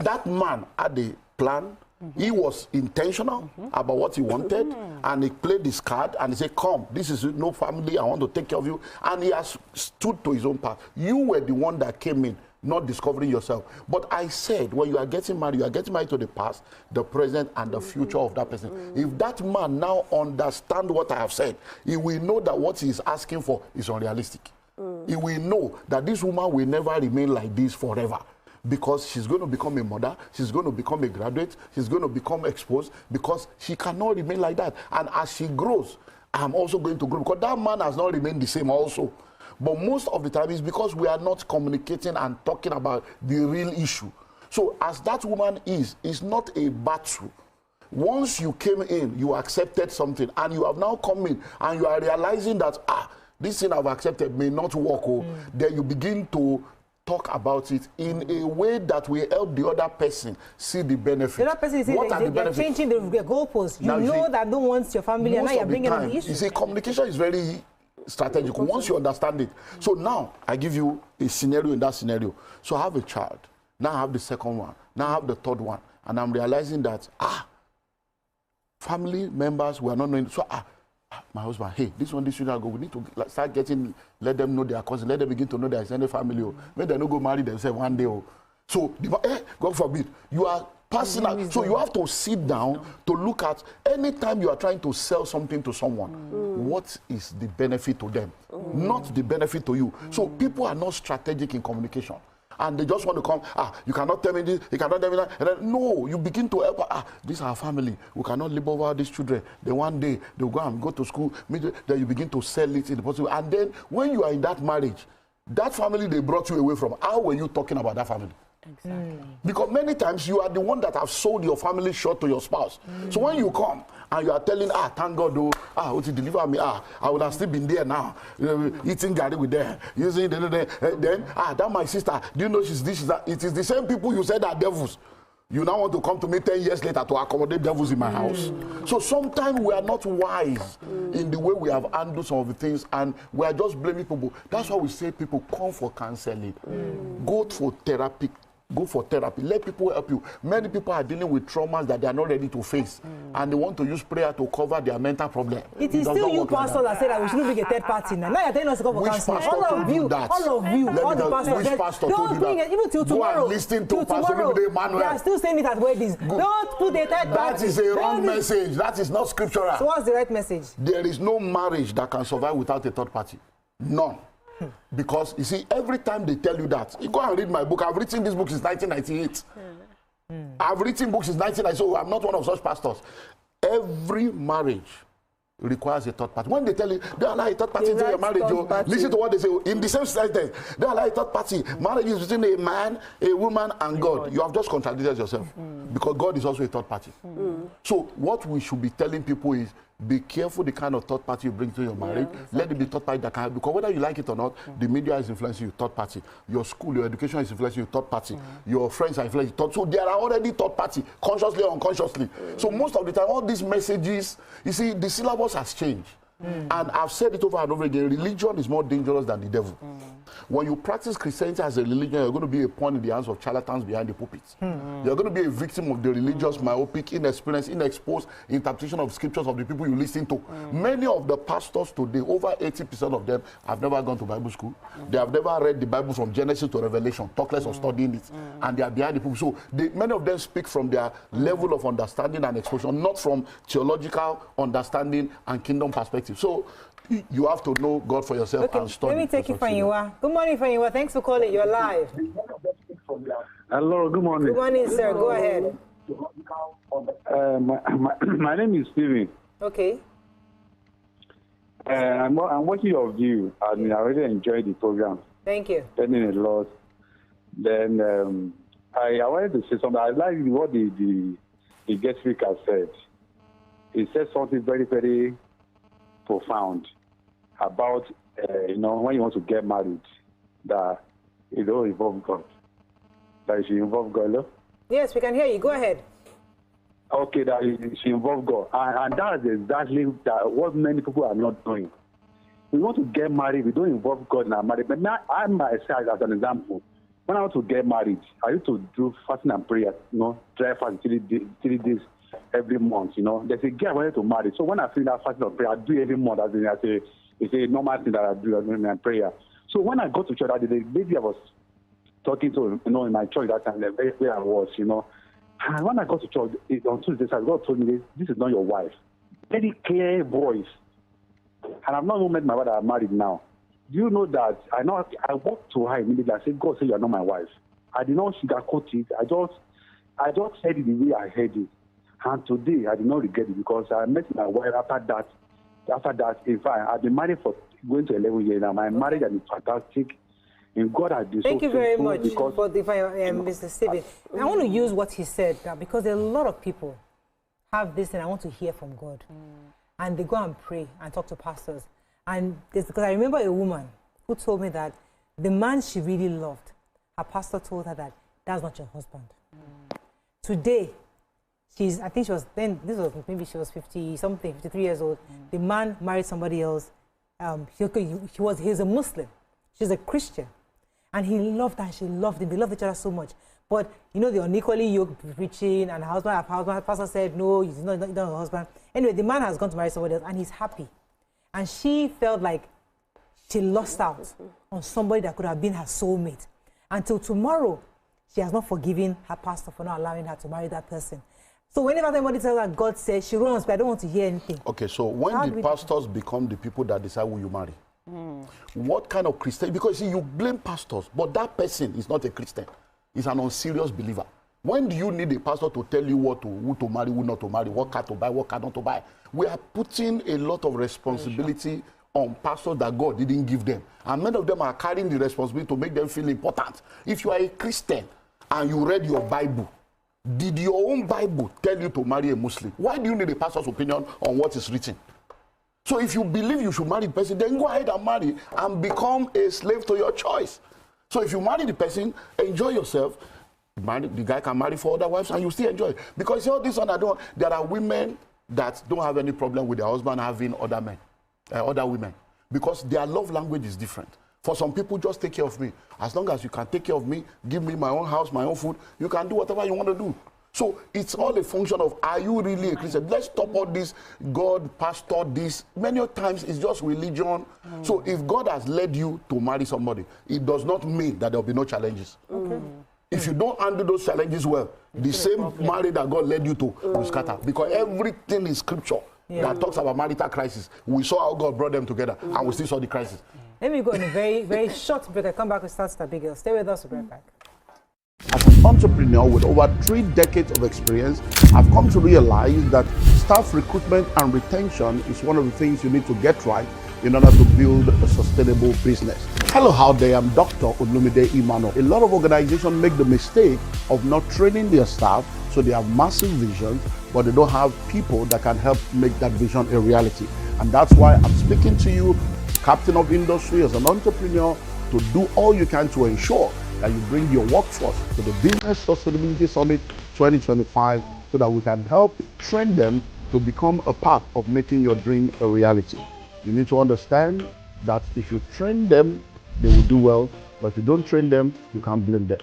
That man had a plan, He was intentional about what he wanted, and he played his card, and he said, come, this is no family, I want to take care of you. And he has stood to his own path. You were the one that came in, not discovering yourself. But I said, when you are getting married to the past, the present, and the future of that person. If that man now understands what I have said, he will know that what he is asking for is unrealistic. He will know that this woman will never remain like this forever. Because she's going to become a mother, she's going to become a graduate, she's going to become exposed, because she cannot remain like that. And as she grows, I'm also going to grow, because that man has not remained the same also. But most of the time, it's because we are not communicating and talking about the real issue. So as that woman is, it's not a battle. Once you came in, you accepted something, and you have now come in, and you are realizing that, this thing I've accepted may not work, then you begin to talk about it in a way that will help the other person see the benefit. The other person is they're changing the goalposts. You know that don't want your family, and now you're bringing up the issue. You see, communication is very strategic once you understand it. So now I give you a scenario in that scenario. So I have a child. Now I have the second one. Now I have the third one. And I'm realizing that, family members were not knowing. So, my husband, hey, this children go. We need to start getting, let them know their cousin, let them begin to know their extended family. When they don't go marry themselves one day. So, God forbid, you are passing out. So you have to sit down to look at, anytime you are trying to sell something to someone, what is the benefit to them? Not the benefit to you. So people are not strategic in communication. And they just want to come, you cannot tell me this, you cannot tell me that. And then, no, you begin to help, this is our family. We cannot live over these children. Then one day, they'll go and go to school. Then you begin to sell it in the possible. And then, when you are in that marriage, that family they brought you away from, how were you talking about that family? Exactly. Because many times you are the one that have sold your family short to your spouse. So when you come and you are telling, thank God, what you deliver me, I would have still been there now, eating garri with them, using then that my sister, do you know she's this, she's that? It is the same people you said are devils. You now want to come to me 10 years later to accommodate devils in my house. So sometimes we are not wise in the way we have handled some of the things, and we are just blaming people. That's why we say people come for counseling, go for therapy. Go for therapy. Let people help you. Many people are dealing with traumas that they are not ready to face, and they want to use prayer to cover their mental problem. It is still you, pastor, that said that we shouldn't bring a third party now. Now you're telling us to come for counseling. All of you, all the pastors. Which pastor told you that? Even till tomorrow. Go and listen to Pastor Olumide Emmanuel. They are still saying it at weddings. Don't put a third party. That is a wrong message. That is not scriptural. So what's the right message? There is no marriage that can survive without a third party. None. Because, you see, every time they tell you that, you go and read my book. I've written this book since 1998. I've written books since 1998, so I'm not one of such pastors. Every marriage requires a third party. When they tell you, they allow a third party into your marriage, listen to what they say. In the same sentence, they allow a third party. Marriage is between a man, a woman, and God. You have just contradicted yourself. Because God is also a third party. So what we should be telling people is, be careful the kind of third party you bring to your marriage. Exactly. Let it be third party that can help. Because whether you like it or not, the media is influencing you, third party. Your school, your education is influencing you, third party. Your friends are influencing you, third. So there are already third party, consciously or unconsciously. So most of the time, all these messages, you see, the syllabus has changed. And I've said it over and over again, religion is more dangerous than the devil. When you practice Christianity as a religion, you're going to be a pawn in the hands of charlatans behind the pulpit. You're going to be a victim of the religious, myopic, inexperienced, inexposed interpretation of scriptures of the people you listen to. Many of the pastors today, over 80% of them, have never gone to Bible school. They have never read the Bible from Genesis to Revelation, talk less of studying it. And they are behind the pulpit. So many of them speak from their level of understanding and exposure, not from theological understanding and kingdom perspective. So you have to know God for yourself and study. Let me take you, Fanyiwa. Good morning, Fanyiwa. Thanks for calling. You're live. Hello, good morning. Good morning, sir. Go ahead. My name is Steven. Okay. I'm watching your view, and I really enjoyed the program. Thank you. Learning a lot. Then I wanted to say something. I like what the guest speaker said. He said something very, very profound about when you want to get married, that it don't involve God. That it should involve God. No? Yes, we can hear you. Go ahead. Okay, that it should involve God, and that's exactly what many people are not doing. We want to get married, we don't involve God in our marriage. But now, I myself, as an example, when I want to get married, I used to do fasting and prayer, dry fast 3 days every month, There's a girl I wanted to marry. So when I feel that fasting and prayer, I do every month. It's a normal thing that I do in my prayer. So when I go to church that day, the lady I was talking to, in my church that time, where I was, and when I got to church on Tuesday, God told me, this is not your wife. Very clear voice. And I've not even met my wife that I'm married now. Do you know that I walked to her immediately. I said, God said, you are not my wife. I did not sugarcoat it. I just said it the way I heard it. And today, I did not regret it because I met my wife after that. In fact, I've been married for going to 11 years now. My marriage has been fantastic. And God has been Thank you very much for the Mr. Stephen. I want to use what he said because a lot of people have this and I want to hear from God. And they go and pray and talk to pastors. And because I remember a woman who told me that the man she really loved, her pastor told her that that's not your husband. Today, I think she was 50-something, 53 years old. The man married somebody else. He's a Muslim. She's a Christian. And he loved her and she loved him. They loved each other so much. But, the unequally yoked preaching and her pastor said, no, he's not her husband. Anyway, the man has gone to marry somebody else and he's happy. And she felt like she lost out on somebody that could have been her soulmate. Until tomorrow, she has not forgiven her pastor for not allowing her to marry that person. So whenever somebody tells her God says, she runs, but I don't want to hear anything. Okay, so when the pastors become the people that decide who you marry, what kind of Christian? Because you blame pastors, but that person is not a Christian. He's an unserious believer. When do you need a pastor to tell you who to marry, who not to marry, what car to buy, what car not to buy? We are putting a lot of responsibility on pastors that God didn't give them. And many of them are carrying the responsibility to make them feel important. If you are a Christian and you read your Bible, did your own Bible tell you to marry a Muslim? Why do you need a pastor's opinion on what is written? So if you believe you should marry the person, then go ahead and marry and become a slave to your choice. So if you marry the person, enjoy yourself. The guy can marry 4 other wives and you still enjoy it. Because all this one, there are women that don't have any problem with their husband having other women. Because their love language is different. For some people, just take care of me. As long as you can take care of me, give me my own house, my own food, you can do whatever you want to do. So it's all a function of, are you really a Christian? Let's stop all this, God, pastor, this. Many times it's just religion. So if God has led you to marry somebody, it does not mean that there will be no challenges. If you don't handle those challenges well, the same marriage that God led you to will scatter. Because everything in scripture that talks about marital crisis, we saw how God brought them together and we still saw the crisis. Let me go on a very, very short break. I come back with Start Abigail. Stay with us, we'll be right back. As an entrepreneur with over 3 decades of experience, I've come to realize that staff recruitment and retention is one of the things you need to get right in order to build a sustainable business. Hello out there, I'm Dr. Olumide Emmanuel. A lot of organizations make the mistake of not training their staff, so they have massive visions, but they don't have people that can help make that vision a reality. And that's why I'm speaking to you, captain of industry, as an entrepreneur, to do all you can to ensure that you bring your workforce to the Business Sustainability Summit 2025 so that we can help train them to become a part of making your dream a reality. You need to understand that if you train them, they will do well, but if you don't train them, you can't blame them.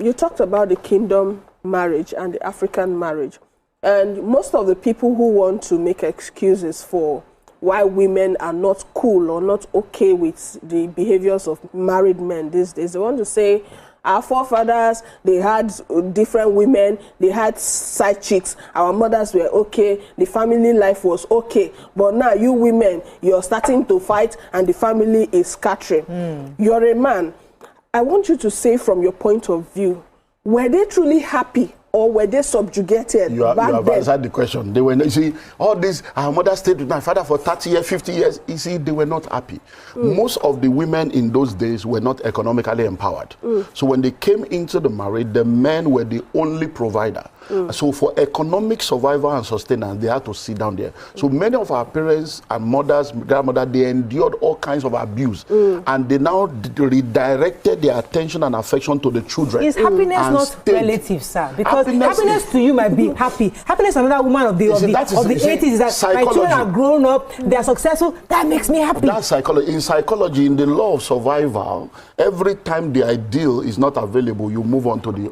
You talked about the kingdom marriage and the African marriage. And most of the people who want to make excuses for why women are not cool or not okay with the behaviors of married men these days, they want to say, our forefathers, they had different women, they had side chicks, our mothers were okay, the family life was okay. But now you women, you're starting to fight and the family is scattering. You're a man. I want you to say from your point of view, were they truly happy or were they subjugated? You have answered the question. They were, you see, all this, our mother stayed with my father for 30 years, 50 years. You see, they were not happy. Most of the women in those days were not economically empowered. So when they came into the marriage, the men were the only provider. So for economic survival and sustenance, they had to sit down there. So many of our parents and mothers, grandmothers, they endured all kinds of abuse. And they now redirected their attention and affection to the children. Is happiness not relative, sir? Because happiness to you might be happy. Happiness to another woman of the 80s is that my children are grown up, they are successful. That makes me happy. That's psychology. In psychology, in the law of survival, every time the ideal is not available, you move on to the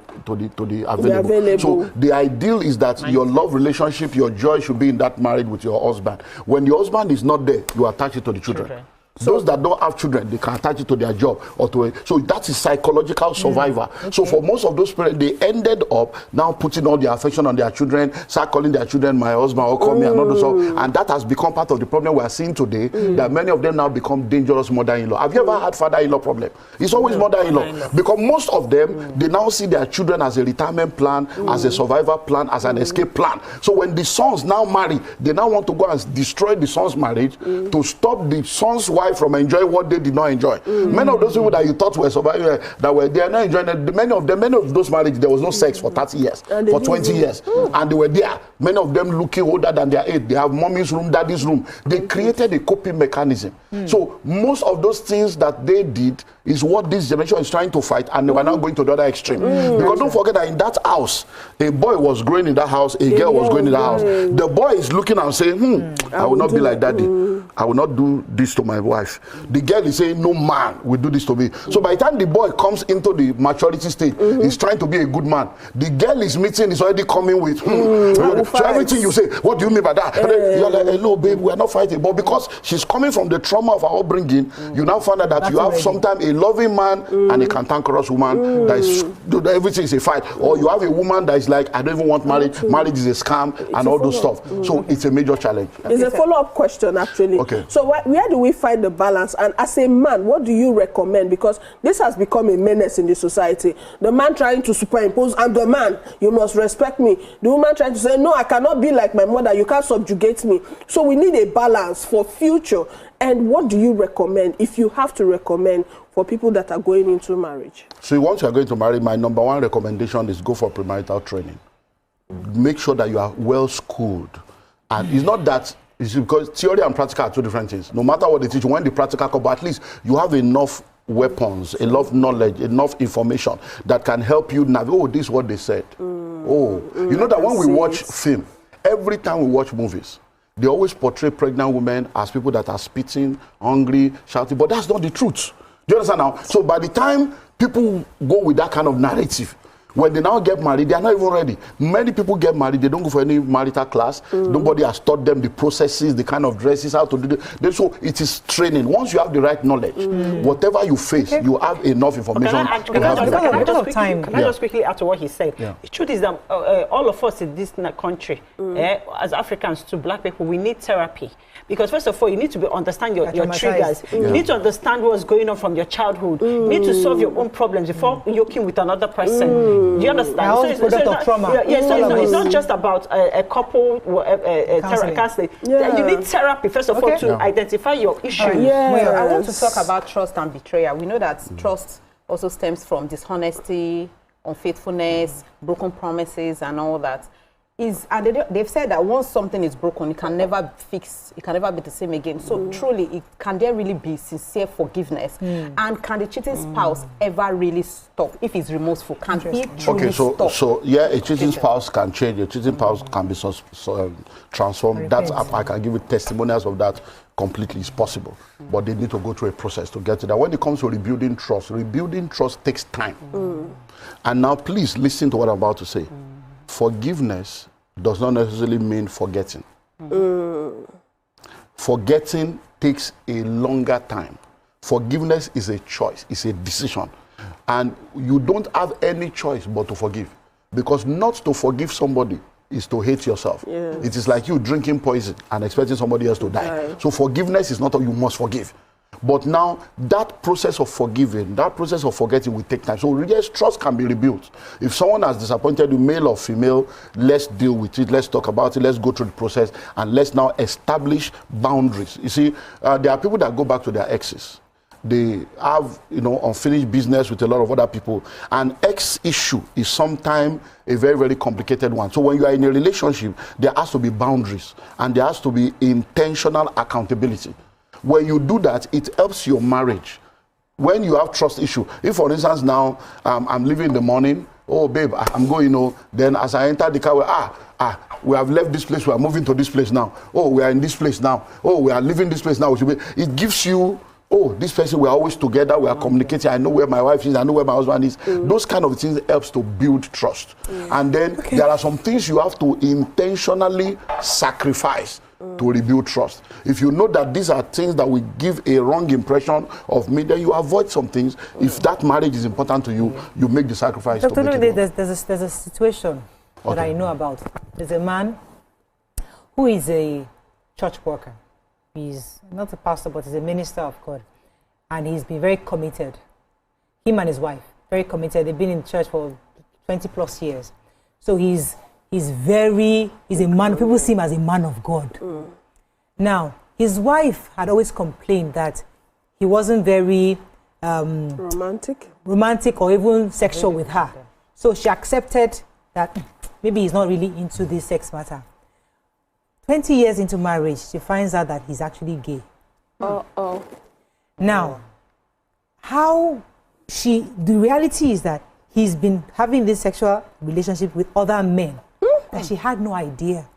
available. So the ideal is that your love relationship, your joy should be in that marriage with your husband. When your husband is not there, you attach it to the children. So those that don't have children, they can attach it to their job or to so that is psychological survival. So for most of those parents, they ended up now putting all their affection on their children, start calling their children my husband or call me and all those stuff. And that has become part of the problem we are seeing today, that many of them now become dangerous mother-in-law. Have you ever had father-in-law problem? It's always mother-in-law. Because most of them, they now see their children as a retirement plan, as a survival plan, as an escape plan. So when the sons now marry, they now want to go and destroy the son's marriage to stop the son's wife from enjoying what they did not enjoy. Many of those people that you thought were surviving, they are not enjoying it. Many of those marriages, there was no sex for 30 years, for 20 years. And they were there. Many of them looking older than their age. They have mommy's room, daddy's room. They created a coping mechanism. So most of those things that they did is what this generation is trying to fight, and they are now going to the other extreme. Because don't forget that in that house, a boy was growing in that house, a girl was growing in that house. The boy is looking and saying, I will not be like daddy. I will not do this to my wife. The girl is saying, no man will do this to me. So by the time the boy comes into the maturity stage, he's trying to be a good man. The girl is meeting, is already coming with, so everything you say, what do you mean by that? You're like, hello, babe, we're not fighting. But because she's coming from the trauma of our upbringing, you now find out that you have sometimes a loving man and a cantankerous woman that is, everything is a fight. Or you have a woman that is like, I don't even want marriage. Marriage is a scam and all those stuff. So it's a major challenge. It's a follow-up question, actually. Okay. So where do we find the balance? And as a man, what do you recommend? Because this has become a menace in the society. The man trying to superimpose, I'm the man, you must respect me. The woman trying to say, no, I cannot be like my mother, you can't subjugate me. So we need a balance for future. And what do you recommend, if you have to recommend, for people that are going into marriage? So once you are going to marry, my number one recommendation is go for premarital training. Make sure that you are well schooled. And it's not that, it's because theory and practical are two different things. No matter what they teach, when the practical comes, at least you have enough weapons, enough knowledge, enough information that can help you navigate. Oh, this is what they said. You know that when we watch film, every time we watch movies, they always portray pregnant women as people that are spitting, hungry, shouting, but that's not the truth. Do you understand now? So by the time people go with that kind of narrative, when they now get married, they are not even ready. Many people get married, they don't go for any marital class. Nobody has taught them the processes, the kind of dresses, how to do it. So it is training. Once you have the right knowledge, whatever you face, you have enough information. Can I just quickly add to what he said? The truth is that all of us in this country, as Africans too, black people, we need therapy. Because first of all, you need to understand your triggers. You need to understand what's going on from your childhood. You need to solve your own problems before yoking with another person. Do you understand? It's not just about a couple counseling. You need therapy, first of all, to identify your issues. I want to talk about trust and betrayal. We know that trust also stems from dishonesty, unfaithfulness, broken promises, and all that. And they've said that once something is broken, it can never fix, it can never be the same again. So truly, can there really be sincere forgiveness? And can the cheating spouse ever really stop if he's remorseful? Can he truly stop? So yeah, a cheating spouse can change. A cheating spouse can be transformed. That's I can give you testimonials of that. Completely is possible, but they need to go through a process to get to that. When it comes to rebuilding trust takes time. And now, please listen to what I'm about to say. Forgiveness does not necessarily mean forgetting. Forgetting takes a longer time. Forgiveness is a choice, it's a decision. And you don't have any choice but to forgive. Because not to forgive somebody is to hate yourself. It is like you drinking poison and expecting somebody else to die. So forgiveness is not all you must forgive. But now, that process of forgiving, that process of forgetting will take time. So yes, trust can be rebuilt. If someone has disappointed you, male or female, let's deal with it, let's talk about it, let's go through the process, and let's now establish boundaries. You see, there are people that go back to their exes. They have, unfinished business with a lot of other people. And ex issue is sometimes a very, very complicated one. So when you are in a relationship, there has to be boundaries, and there has to be intentional accountability. When you do that, it helps your marriage. When you have trust issue, if for instance now I'm leaving in the morning oh babe, I'm going, then as I enter the car, we have left this place, we are moving to this place now. Oh, we are in this place now. Oh, we are leaving this place now. It gives you, oh, this person, we are always together, we are communicating, I know where my wife is, I know where my husband is. Those kind of things helps to build trust. And then there are some things you have to intentionally sacrifice to rebuild trust. If you know that these are things that will give a wrong impression of me, then you avoid some things. If that marriage is important to you, you make the sacrifice. Dr. There's a situation that I know about. There's a man who is a church worker. He's not a pastor, but he's a minister of God. And he's been very committed. Him and his wife, very committed. They've been in church for 20 plus years. So he's a man, people see him as a man of God. Now, his wife had always complained that he wasn't very romantic or even sexual with her. So she accepted that maybe he's not really into this sex matter. 20 years into marriage, she finds out that he's actually gay. Now, the reality is that he's been having this sexual relationship with other men that she had no idea.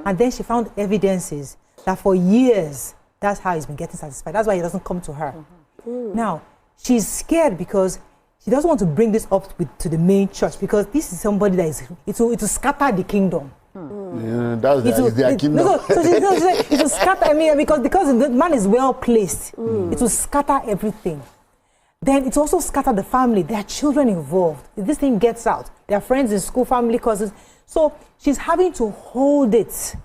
And then she found evidences that for years, that's how he's been getting satisfied. That's why he doesn't come to her. Now, she's scared because she doesn't want to bring this up to the main church because this is somebody that it will scatter the kingdom. Yeah, that's their kingdom. It will scatter, because the man is well placed, it will scatter everything. Then it also scatter the family. There are children involved. If this thing gets out, there are friends in school, family, cousins. So she's having to hold it,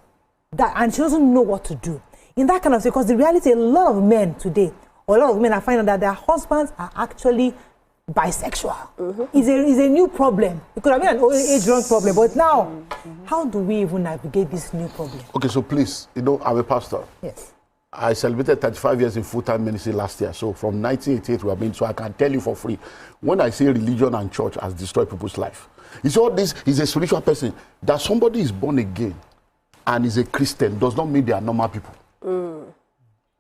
and she doesn't know what to do. In that kind of thing, because the reality, a lot of men today, or a lot of women are finding that their husbands are actually bisexual. It's a new problem. It could have been an age-long problem, but now, how do we even navigate this new problem? Okay, so please, I'm a pastor. Yes. I celebrated 35 years in full-time ministry last year. So from 1988, we have been, so I can tell you for free. When I say religion and church has destroyed people's life, it's all this is a spiritual person. That somebody is born again and is a Christian does not mean they are normal people. Do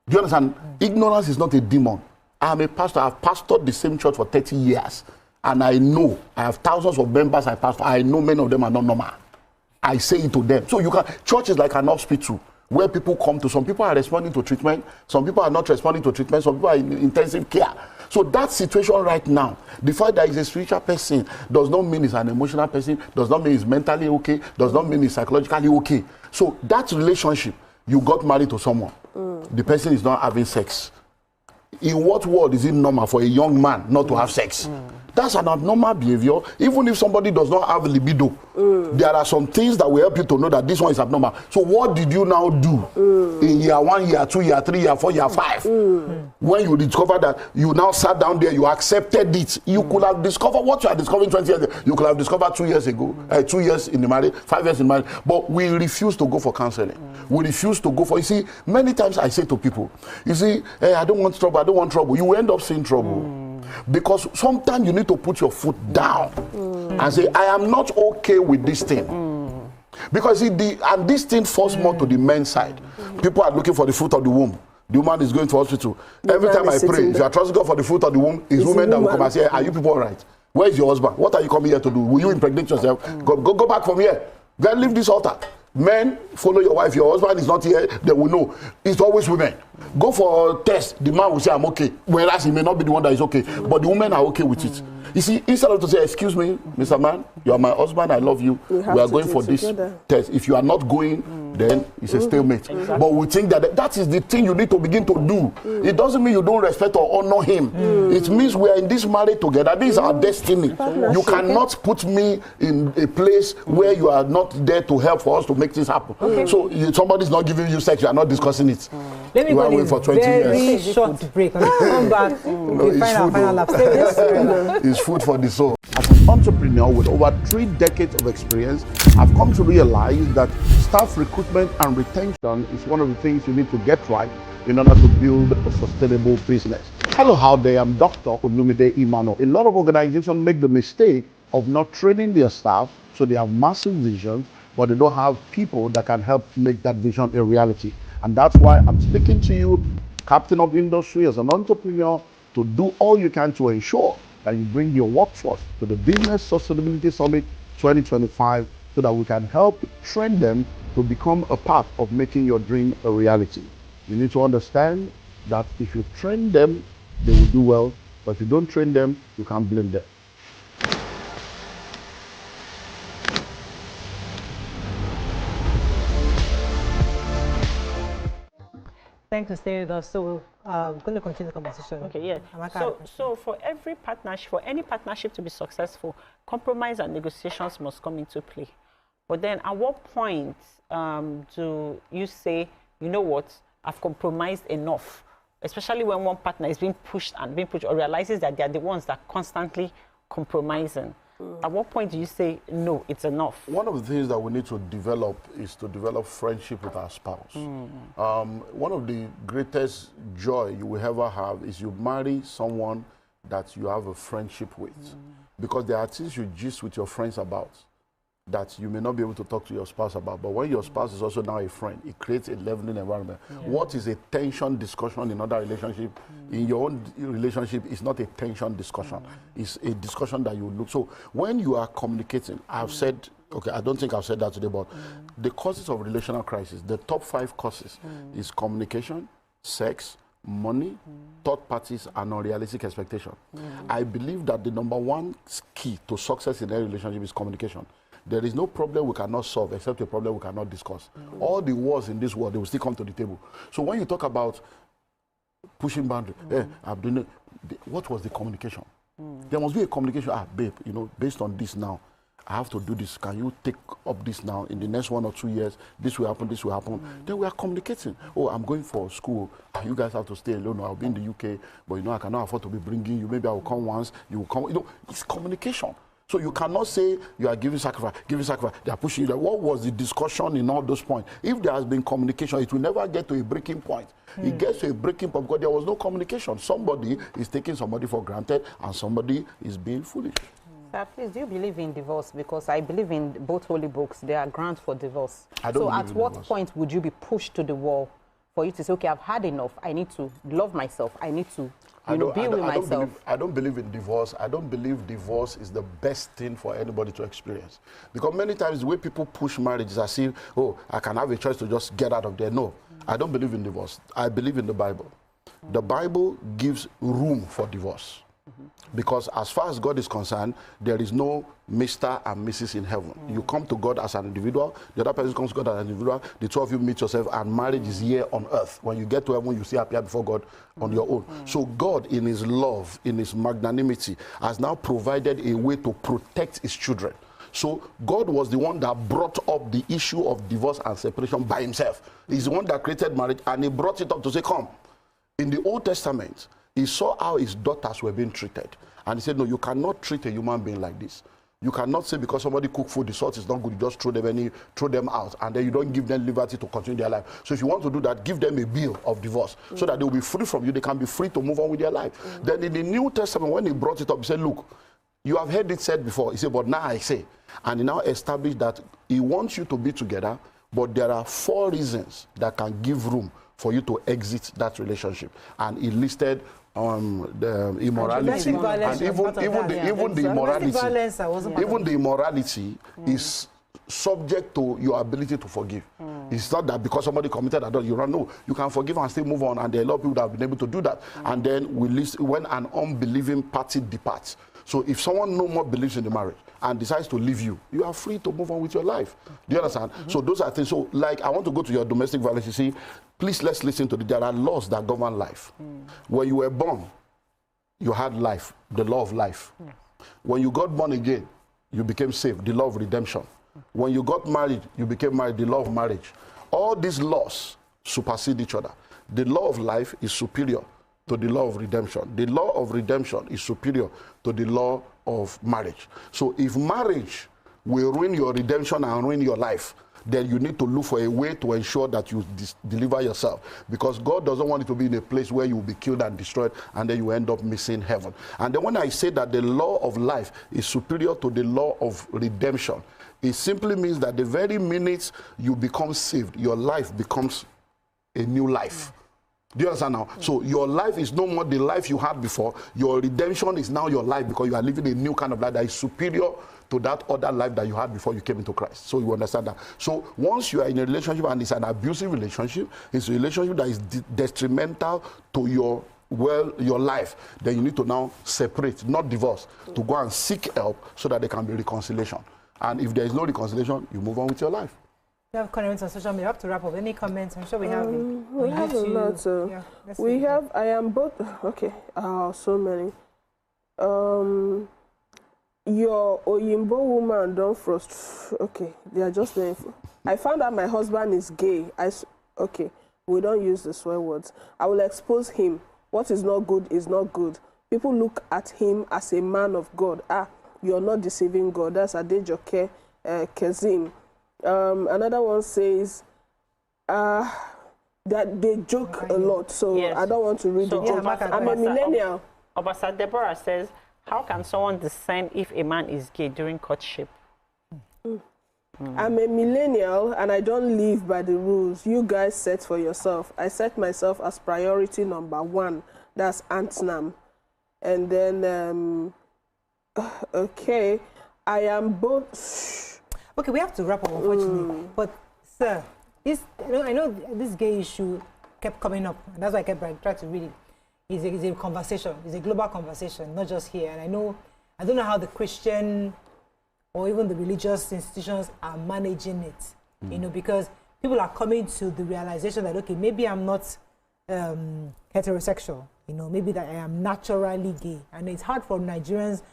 you understand? Ignorance is not a demon. I am a pastor. I've pastored the same church for 30 years. And I know, I have thousands of members I pastor. I know many of them are not normal. I say it to them. So church is like an hospital where people come to. Some people are responding to treatment. Some people are not responding to treatment. Some people are in intensive care. So that situation right now, the fact that he's a spiritual person does not mean he's an emotional person, does not mean he's mentally okay, does not mean he's psychologically okay. So that relationship, you got married to someone. The person is not having sex. In what world is it normal for a young man not to have sex? That's an abnormal behavior. Even if somebody does not have libido, there are some things that will help you to know that this one is abnormal. So what did you now do in year 1, year 2, year 3, year 4, year 5? When you discover that you now sat down there, you accepted it. You could have discovered what you are discovering 20 years ago. You could have discovered 2 years ago, 2 years in the marriage, 5 years in marriage. But we refuse to go for counseling. We refuse to go for, you see, many times I say to people, you see, hey, I don't want trouble, I don't want trouble. You will end up seeing trouble. Because sometimes you need to put your foot down and say, I am not okay with this thing. Because and this thing falls more to the men's side. People are looking for the fruit of the womb. The woman is going to hospital. Every time I pray, if you are trusting God for the fruit of the womb, it's women that will come and say, are you people all right? Where is your husband? What are you coming here to do? Will you impregnate yourself? Go back from here. Go and leave this altar. Men, follow your wife. Your husband is not here, they will know. It's always women. Go for a test. The man will say, I'm okay. Whereas he may not be the one that is okay. But the women are okay with it. You see, instead of to say, excuse me, Mr. Man, you are my husband, I love you. We are going for this test. If you are not going, then it's a stalemate. Exactly. But we think that is the thing you need to begin to do. It doesn't mean you don't respect or honor him. It means we are in this marriage together. This is our destiny. You cannot put me in a place where you are not there to help for us to make this happen. So somebody's not giving you sex, you are not discussing it. Let me go for 20 years. Short break. Come back. It's food for the soul. As an entrepreneur with over 3 decades of experience, I've come to realize that staff recruitment and retention is one of the things you need to get right in order to build a sustainable business. Hello, how there? I'm Dr. Olumide Emmanuel. A lot of organizations make the mistake of not training their staff, so they have massive visions, but they don't have people that can help make that vision a reality. And that's why I'm speaking to you, captain of industry, as an entrepreneur, to do all you can to ensure that you bring your workforce to the Business Sustainability Summit 2025 so that we can help train them to become a part of making your dream a reality. You need to understand that if you train them, they will do well, but if you don't train them, you can't blame them. Thanks for staying with us. So I'm going to continue the conversation. Okay, yeah. So for every partnership, for any partnership to be successful, compromise and negotiations must come into play. But then at what point do you say, you know what, I've compromised enough? Especially when one partner is being pushed or realizes that they're the ones that are constantly compromising. At what point do you say, no, it's enough? One of the things that we need to develop is to develop friendship with our spouse. One of the greatest joy you will ever have is you marry someone that you have a friendship with. Because there are things you gist with your friends about that you may not be able to talk to your spouse about. But when your spouse is also now a friend, it creates a leveling environment. What is a tension discussion in other relationship? In your own relationship, it's not a tension discussion. It's a discussion that you look. So when you are communicating, I've said, okay, I don't think I've said that today, but the causes of relational crisis, the top 5 causes is communication, sex, money, third parties, and unrealistic expectation. I believe that the number 1 key to success in a relationship is communication. There is no problem we cannot solve except a problem we cannot discuss. All the wars in this world, they will still come to the table. So when you talk about pushing boundary, I'm doing it, what was the communication? There must be a communication. Babe, you know, based on this now, I have to do this. Can you take up this now? In the next 1 or 2 years, this will happen, this will happen. Then we are communicating. Oh, I'm going for school. You guys have to stay alone. I'll be in the UK, but you know, I cannot afford to be bringing you. Maybe I will come once, you will come. You know, it's communication. So you cannot say you are giving sacrifice, they are pushing you. What was the discussion in all those points? If there has been communication, it will never get to a breaking point. It gets to a breaking point because there was no communication. Somebody is taking somebody for granted and somebody is being foolish. Sir, please, do you believe in divorce? Because I believe in both holy books. There are grounds for divorce. So at what point would you be pushed to the wall for you to say, okay, I've had enough. I need to love myself. I need to be with myself. I don't believe in divorce. I don't believe divorce is the best thing for anybody to experience. Because many times the way people push marriage is as if, oh, I can have a choice to just get out of there. No, I don't believe in divorce. I believe in the Bible. The Bible gives room for divorce. Because as far as God is concerned, there is no Mr. and Mrs. in heaven. You come to God as an individual, the other person comes to God as an individual, the two of you meet yourself, and marriage is here on earth. When you get to heaven, you still appear before God on your own. So God, in his love, in his magnanimity, has now provided a way to protect his children. So God was the one that brought up the issue of divorce and separation by himself. He's the one that created marriage, and he brought it up to say, come. In the Old Testament, he saw how his daughters were being treated. And he said, no, you cannot treat a human being like this. You cannot say because somebody cook food, the salt is not good, you just throw them out, and then you don't give them liberty to continue their life. So if you want to do that, give them a bill of divorce so that they will be free from you. They can be free to move on with their life. Then in the New Testament, when he brought it up, he said, look, you have heard it said before. He said, but now I say. And he now established that he wants you to be together, but there are 4 reasons that can give room for you to exit that relationship. And he listed the immorality, and even the immorality is subject to your ability to forgive. It's not that because somebody committed adultery, you don't know. You can forgive and still move on, and there are a lot of people that have been able to do that. And then we list when an unbelieving party departs. So if someone no more believes in the marriage and decides to leave you, you are free to move on with your life. Do you understand? So those are things. So like I want to go to your domestic violence. You see, please let's listen to it. There are laws that govern life. When you were born, you had life, the law of life. When you got born again, you became saved, the law of redemption. When you got married, you became married, the law of marriage. All these laws supersede each other. The law of life is superior to the law of redemption. The law of redemption is superior to the law of marriage. So if marriage will ruin your redemption and ruin your life, then you need to look for a way to ensure that you deliver yourself. Because God doesn't want you to be in a place where you will be killed and destroyed and then you end up missing heaven. And then when I say that the law of life is superior to the law of redemption, it simply means that the very minute you become saved, your life becomes a new life. Do you understand now? So your life is no more the life you had before. Your redemption is now your life because you are living a new kind of life that is superior to that other life that you had before you came into Christ. So you understand that. So once you are in a relationship and it's an abusive relationship, it's a relationship that is detrimental to your life, then you need to now separate, not divorce, to go and seek help so that there can be reconciliation. And if there is no reconciliation, you move on with your life. We have comments on social media. We have to wrap up. Any comments? I'm sure we have. We have a lot. We have. I am both. Okay. So many. Your Oyimbo woman don't frustrate. Okay, they are just saying. I found out my husband is gay. Okay, we don't use the swear words. I will expose him. What is not good is not good. People look at him as a man of God. You're not deceiving God. That's Adejoke Kezim. Another one says that they joke a lot, so yes. I don't want to read it. I'm a millennial. Obasa Deborah says, how can someone discern if a man is gay during courtship? I'm a millennial and I don't live by the rules you guys set for yourself. I set myself as priority number 1. That's Antnam. And then, okay, I am both... Okay, we have to wrap up, unfortunately. But, sir, I know this gay issue kept coming up. And that's why I kept trying to read it. It's a conversation. It's a global conversation, not just here. And I don't know how the Christian or even the religious institutions are managing it. Because people are coming to the realization that, okay, maybe I'm not heterosexual. Maybe that I am naturally gay. And it's hard for Nigerians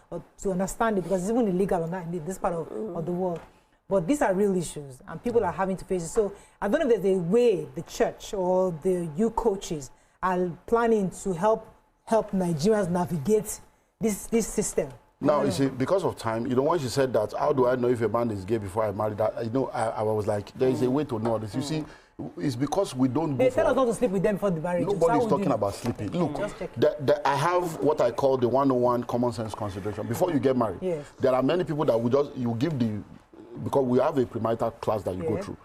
to understand it because it's even illegal in this part of the world. But these are real issues, and people are having to face it. So I don't know if there's a way the church or the youth coaches are planning to help Nigerians navigate this system. Now, you see, because of time, once you said that, how do I know if a man is gay before I marry that? I was like, there is a way to know this. You see, it's because we don't. They tell us not to sleep with them before the marriage. Nobody's talking about sleeping. Look, I have what I call the 101 common sense consideration. Before you get married, there are many people that you give because we have a premarital class that you go through.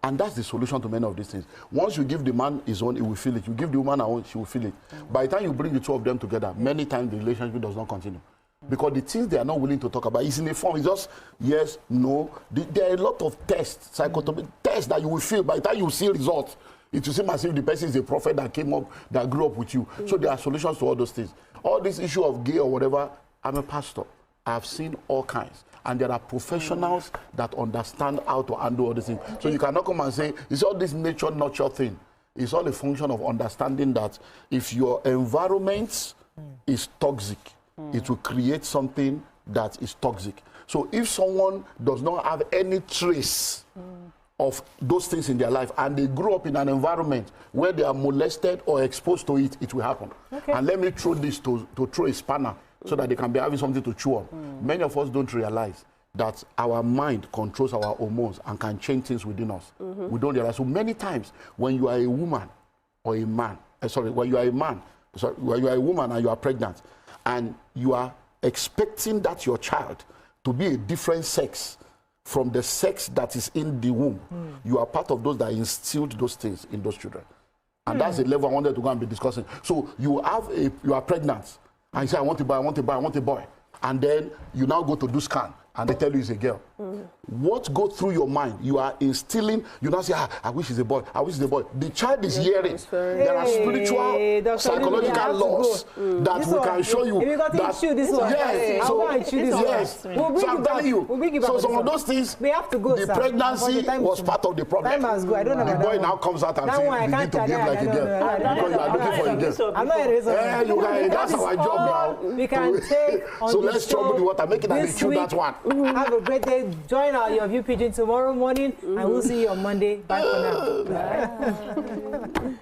And that's the solution to many of these things. Once you give the man his own, he will feel it. You give the woman her own, she will feel it. By the time you bring the two of them together, many times the relationship does not continue. Because the things they are not willing to talk about is in a form. It's just yes, no. There are a lot of tests, psychotomic tests that you will feel. By the time you see results, it will seem as if the person is a prophet that came up, that grew up with you. So there are solutions to all those things. All this issue of gay or whatever, I'm a pastor. I've seen all kinds. And there are professionals that understand how to handle all these things. So you cannot come and say, it's all this nature-nurture thing. It's all a function of understanding that if your environment is toxic, it will create something that is toxic. So if someone does not have any trace of those things in their life and they grow up in an environment where they are molested or exposed to it, it will happen. And let me throw this to throw a spanner so that they can be having something to chew on. Many of us don't realize that our mind controls our hormones and can change things within us. We don't realize. So many times when you are a woman or a man, when you are a man, when you are a woman and you are pregnant and you are expecting that your child to be a different sex from the sex that is in the womb, you are part of those that instilled those things in those children. And that's the level I wanted to go and be discussing. So you are pregnant and you say, I want a boy. And then you now go to do scan and they tell you it's a girl. What goes through your mind? You are instilling, you now say, I wish it's a boy, I wish it's a boy. The child is hearing. There are spiritual, psychological laws that we can show you. If you got to chew this one, yes, so I'm telling you. So some of those things, we have to go, the pregnancy was part of the problem. Time has go. I don't know. The boy now comes out and says, you need to behave like a girl. Because you are looking for a girl. I'm not a reason. That's our job now. We can take on so let's trouble the water. Make it and chew that one. Have a great day. Join your View Pigeon tomorrow morning, and we'll see you on Monday. Bye for now. Bye.